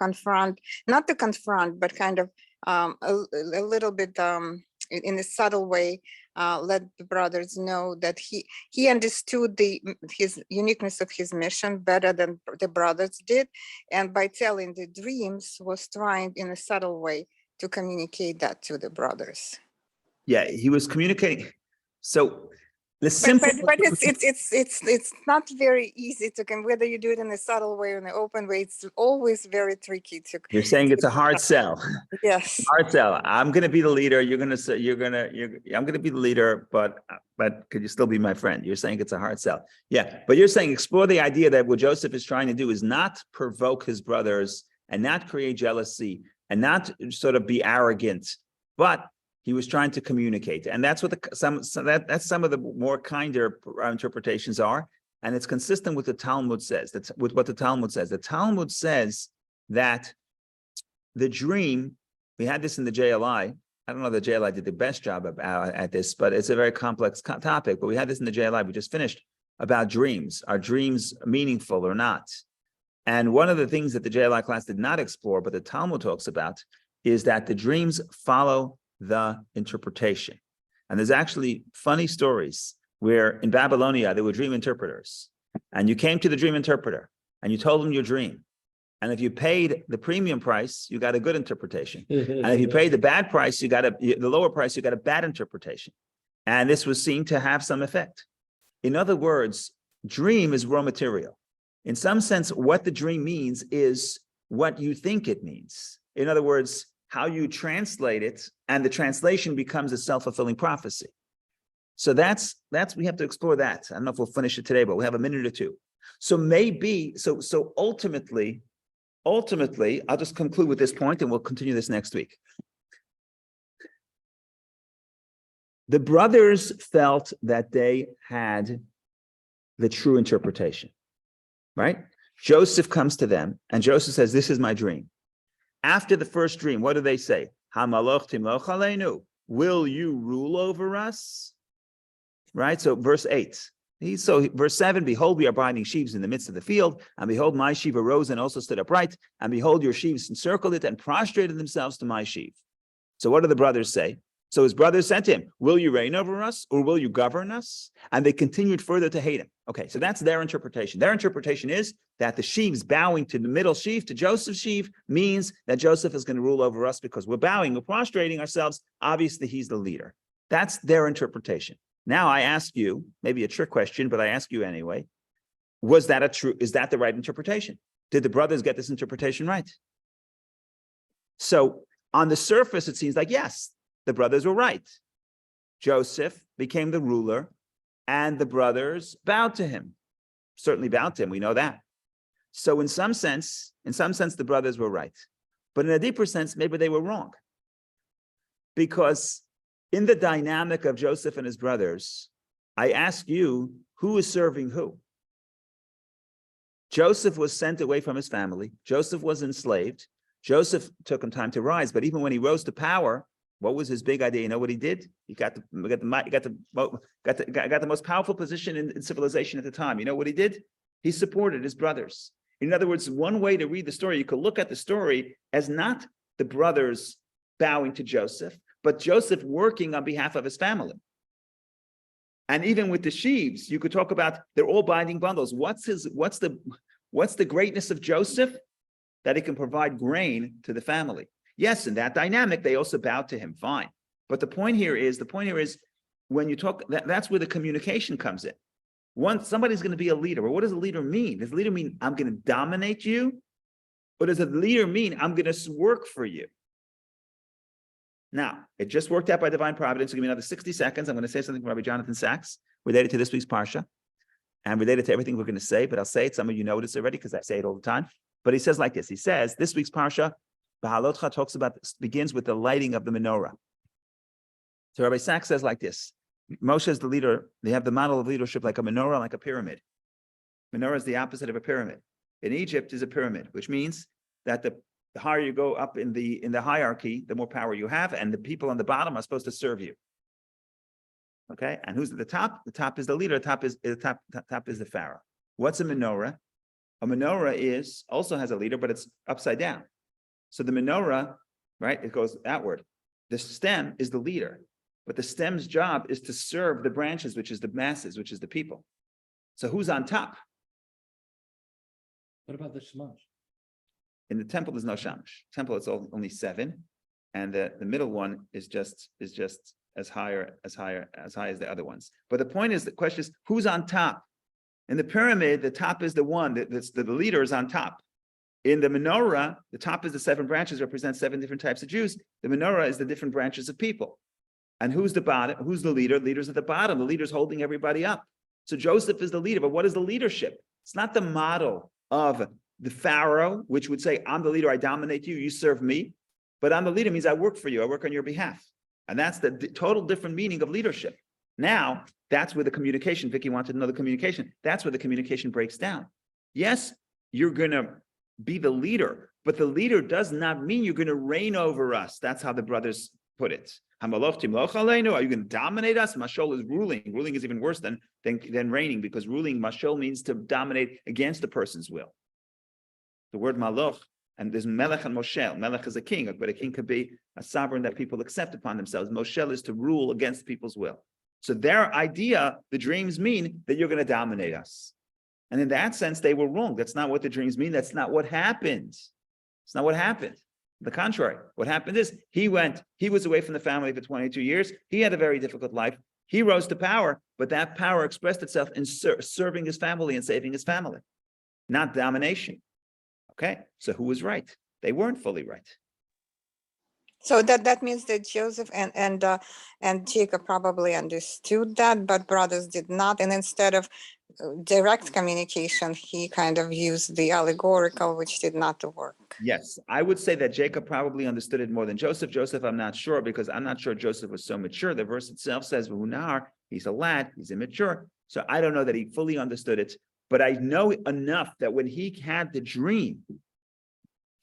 not to confront, but kind of a little bit in a subtle way, let the brothers know that he understood his uniqueness of his mission better than the brothers did, and by telling the dreams was trying in a subtle way to communicate that to the brothers. Yeah, he was communicating. So the But simple. it's not very easy to whether you do it in a subtle way or in an open way. It's always very tricky to. You're saying it's a hard sell. Yes. Hard sell. I'm going to be the leader. I'm going to be the leader, but could you still be my friend? You're saying it's a hard sell. Yeah, but you're saying explore the idea that what Joseph is trying to do is not provoke his brothers and not create jealousy and not sort of be arrogant, but he was trying to communicate. And that's what that's some of the more kinder interpretations are. And it's consistent with the Talmud says. That's with what the Talmud says. The Talmud says that the dream, we had this in the JLI. I don't know if the JLI did the best job at this, but it's a very complex topic. But we had this in the JLI. We just finished about dreams. Are dreams meaningful or not? And one of the things that the JLI class did not explore, but the Talmud talks about, is that the dreams follow the interpretation. And there's actually funny stories where in Babylonia, there were dream interpreters. And you came to the dream interpreter and you told him your dream. And if you paid the premium price, you got a good interpretation. And if you paid the bad price, the lower price, you got a bad interpretation. And this was seen to have some effect. In other words, dream is raw material. In some sense, what the dream means is what you think it means. In other words, how you translate it, and the translation becomes a self-fulfilling prophecy. So that's we have to explore that. I don't know if we'll finish it today, but we have a minute or two. So maybe, so ultimately, I'll just conclude with this point and we'll continue this next week. The brothers felt that they had the true interpretation, right? Joseph comes to them and Joseph says, this is my dream. After the first dream, what do they say? Hamaloch timloch aleinu. Will you rule over us? Right? So verse 8. Verse 7, behold, we are binding sheaves in the midst of the field, and behold, my sheaf arose and also stood upright, and behold, your sheaves encircled it and prostrated themselves to my sheaf. So what do the brothers say? So his brothers said to him, will you reign over us, or will you govern us? And they continued further to hate him. Okay, so that's their interpretation. Their interpretation is that the sheaves bowing to the middle sheaf, to Joseph's sheaf, means that Joseph is going to rule over us because we're bowing, we're prostrating ourselves. Obviously, he's the leader. That's their interpretation. Now I ask you, maybe a trick question, but I ask you anyway, is that the right interpretation? Did the brothers get this interpretation right? So on the surface, it seems like, yes, the brothers were right. Joseph became the ruler and the brothers bowed to him. Certainly bowed to him, we know that. So in some sense, the brothers were right. But in a deeper sense, maybe they were wrong. Because in the dynamic of Joseph and his brothers, I ask you, who is serving who? Joseph was sent away from his family. Joseph was enslaved. Joseph took him time to rise, but even when he rose to power, what was his big idea? You know what he did? He got the most powerful position in civilization at the time. You know what he did? He supported his brothers. In other words, one way to read the story, you could look at the story as not the brothers bowing to Joseph, but Joseph working on behalf of his family. And even with the sheaves, you could talk about they're all binding bundles. What's the greatness of Joseph? That he can provide grain to the family. Yes, in that dynamic, they also bowed to him, fine. But the point here is when you talk, that's where the communication comes in. Once somebody's going to be a leader, well, what does a leader mean? Does a leader mean I'm going to dominate you? Or does a leader mean I'm going to work for you? Now, it just worked out by divine providence. So give me another 60 seconds. I'm going to say something from Rabbi Jonathan Sachs related to this week's Parsha and related to everything we're going to say, but I'll say it. Some of you know this already because I say it all the time. But he says like this. He says, this week's Parsha, Bahalotcha talks about, begins with the lighting of the menorah. So Rabbi Sachs says like this. Moshe is the leader. They have the model of leadership like a menorah, like a pyramid. Menorah is the opposite of a pyramid. In Egypt is a pyramid, which means that the higher you go up in the hierarchy, the more power you have, and the people on the bottom are supposed to serve you. Okay, and who's at the top? The top is the leader. Top is the pharaoh. What's a menorah? A menorah also has a leader, but it's upside down. So the menorah, right, it goes outward. The stem is the leader, but the stem's job is to serve the branches, which is the masses, which is the people. So who's on top? What about the shamash? In the temple, there's no shamash. Temple, it's only 7, and the middle one is just as high as the other ones. But the point is, the question is, who's on top? In the pyramid, the top is the one that's the leader is on top. In the menorah, the top is the 7 branches, represent 7 different types of Jews. The menorah is the different branches of people. And who's the bottom? Who's the leader? Leader's at the bottom. The leader's holding everybody up. So Joseph is the leader, but what is the leadership? It's not the model of the pharaoh, which would say, I'm the leader, I dominate you, you serve me. But I'm the leader means I work for you, I work on your behalf. And that's the total different meaning of leadership. Now, that's where the communication, Vicky wanted to know the communication. That's where the communication breaks down. Yes, you're going to be the leader, but the leader does not mean you're going to reign over us. That's how the brothers put it. Are you going to dominate us? Mashol is ruling. Ruling is even worse than reigning, because ruling, mashol, means to dominate against the person's will. The word maloch, and there's melech and moshel. Melech is a king, but a king could be a sovereign that people accept upon themselves. Moshel is to rule against people's will. So their idea, the dreams mean that you're going to dominate us. And in that sense, they were wrong. That's not what the dreams mean. That's not what happened. It's not what happened. The contrary, what happened is he was away from the family for 22 years. He had a very difficult life. He rose to power, but that power expressed itself in serving his family and saving his family, not domination. Okay, so who was right? They weren't fully right. So that means that Joseph and Jacob probably understood that, but brothers did not. And instead of direct communication, he kind of used the allegorical, which did not work. Yes, I would say that Jacob probably understood it more than Joseph. Joseph, I'm not sure, because I'm not sure Joseph was so mature. The verse itself says, "V'hunar," he's a lad, he's immature. So I don't know that he fully understood it, but I know enough that when he had the dream,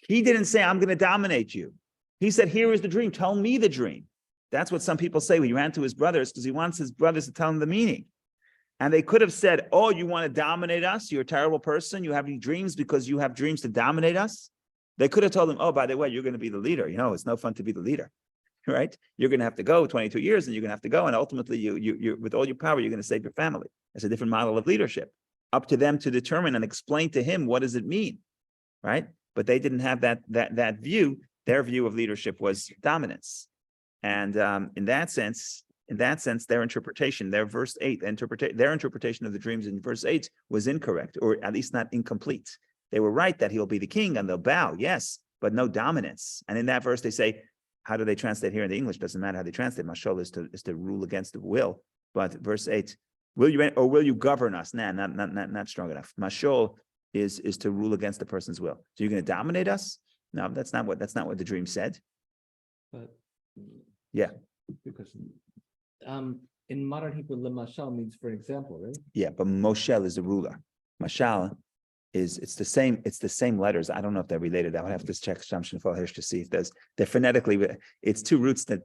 he didn't say, I'm going to dominate you. He said, here is the dream. Tell me the dream. That's what some people say when he ran to his brothers, because he wants his brothers to tell him the meaning. And they could have said, oh, you want to dominate us? You're a terrible person. You have these dreams because you have dreams to dominate us. They could have told him, oh, by the way, you're going to be the leader. You know, it's no fun to be the leader, right? You're going to have to go 22 years and you're going to have to go. And ultimately, you with all your power, you're going to save your family. It's a different model of leadership. Up to them to determine and explain to him, what does it mean, right? But they didn't have that view. Their view of leadership was dominance. And in that sense, their interpretation, their verse 8, their interpretation of the dreams in verse 8 was incorrect, or at least not incomplete. They were right that he'll be the king and they'll bow, yes, but no dominance. And in that verse, they say, how do they translate here in the English? Doesn't matter how they translate. Mashol is to rule against the will. But verse 8, will you govern us? Nah, not strong enough. Mashol is to rule against the person's will. So you're going to dominate us? No, that's not what the dream said. But. Yeah. Because, in modern Hebrew, lemashal means for example, right? Yeah, but Moshel is the ruler. Mashal it's the same letters. I don't know if they're related. I would have to check Shamshin Hirsch to see if they're phonetically, it's two roots that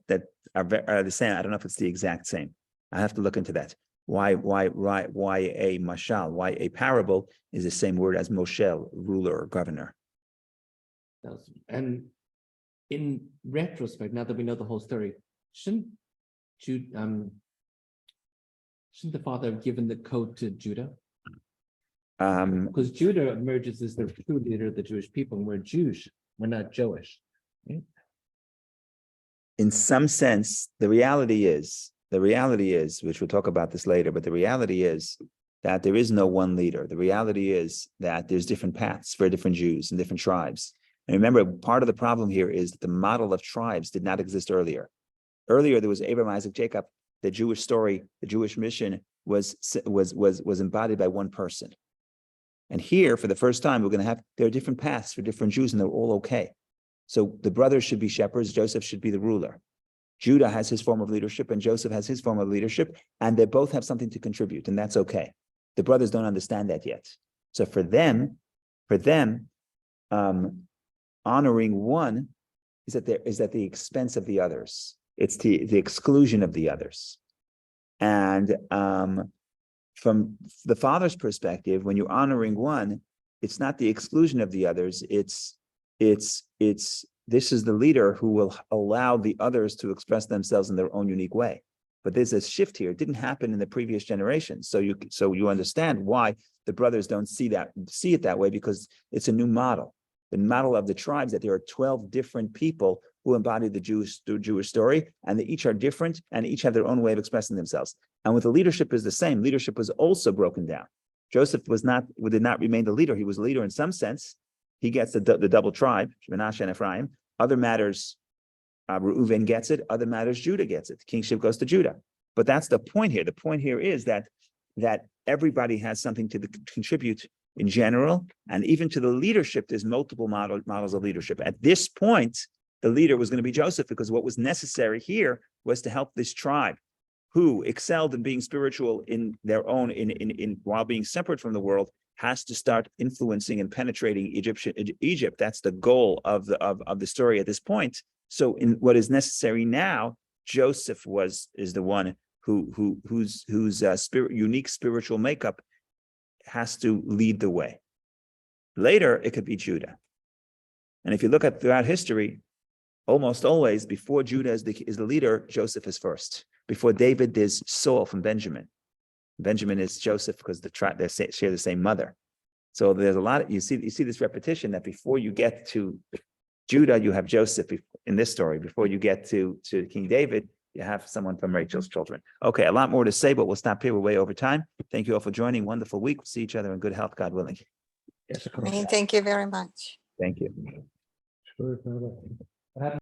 are the same. I don't know if it's the exact same. I have to look into that. Why a mashal, why a parable is the same word as Moshel, ruler or governor. And in retrospect, now that we know the whole story, shouldn't the father have given the code to Judah? Because Judah emerges as the true leader of the Jewish people, and we're Jewish, we're not Jewish. Right? In some sense, the reality is, which we'll talk about this later, but the reality is that there is no one leader. The reality is that there's different paths for different Jews and different tribes. And remember, part of the problem here is that the model of tribes did not exist earlier. Earlier, there was Abraham, Isaac, Jacob. The Jewish story, the Jewish mission was embodied by one person. And here, for the first time, there are different paths for different Jews, and they're all okay. So the brothers should be shepherds. Joseph should be the ruler. Judah has his form of leadership, and Joseph has his form of leadership, and they both have something to contribute, and that's okay. The brothers don't understand that yet. So for them, honoring one is at the expense of the others. It's the exclusion of the others. And from the father's perspective, when you're honoring one, it's not the exclusion of the others. It's this is the leader who will allow the others to express themselves in their own unique way. But there's a shift here. It didn't happen in the previous generation. So you understand why the brothers don't see it that way, because it's a new model. The model of the tribes, that there are 12 different people who embody the Jewish story, and they each are different and each have their own way of expressing themselves. And with the leadership is the same. Leadership was also broken down. Joseph did not remain the leader. He was a leader in some sense. He gets the double tribe, Menashe and Ephraim. Other matters, Reuven gets it. Other matters, Judah gets it. Kingship goes to Judah. But that's the point here. The point here is that everybody has something to contribute in general, and even to the leadership, there's multiple models of leadership. At this point, the leader was going to be Joseph, because what was necessary here was to help this tribe, who excelled in being spiritual in their own, while being separate from the world, has to start influencing and penetrating Egypt. That's the goal of the story at this point. So, in what is necessary now, Joseph is the one whose unique spiritual makeup has to lead the way. Later, it could be Judah. And if you look at throughout history, almost always before Judah is the leader, Joseph is first. Before David, there's Saul from Benjamin. Benjamin is Joseph because they share the same mother. So there's a lot. You see this repetition that before you get to Judah, you have Joseph in this story. Before you get to King David, you have someone from Rachel's children. Okay, a lot more to say, but we'll stop here. We're way over time. Thank you all for joining. Wonderful week. We'll see each other in good health, God willing. Yes, of I mean, course. thank you very much. Thank you. Sure,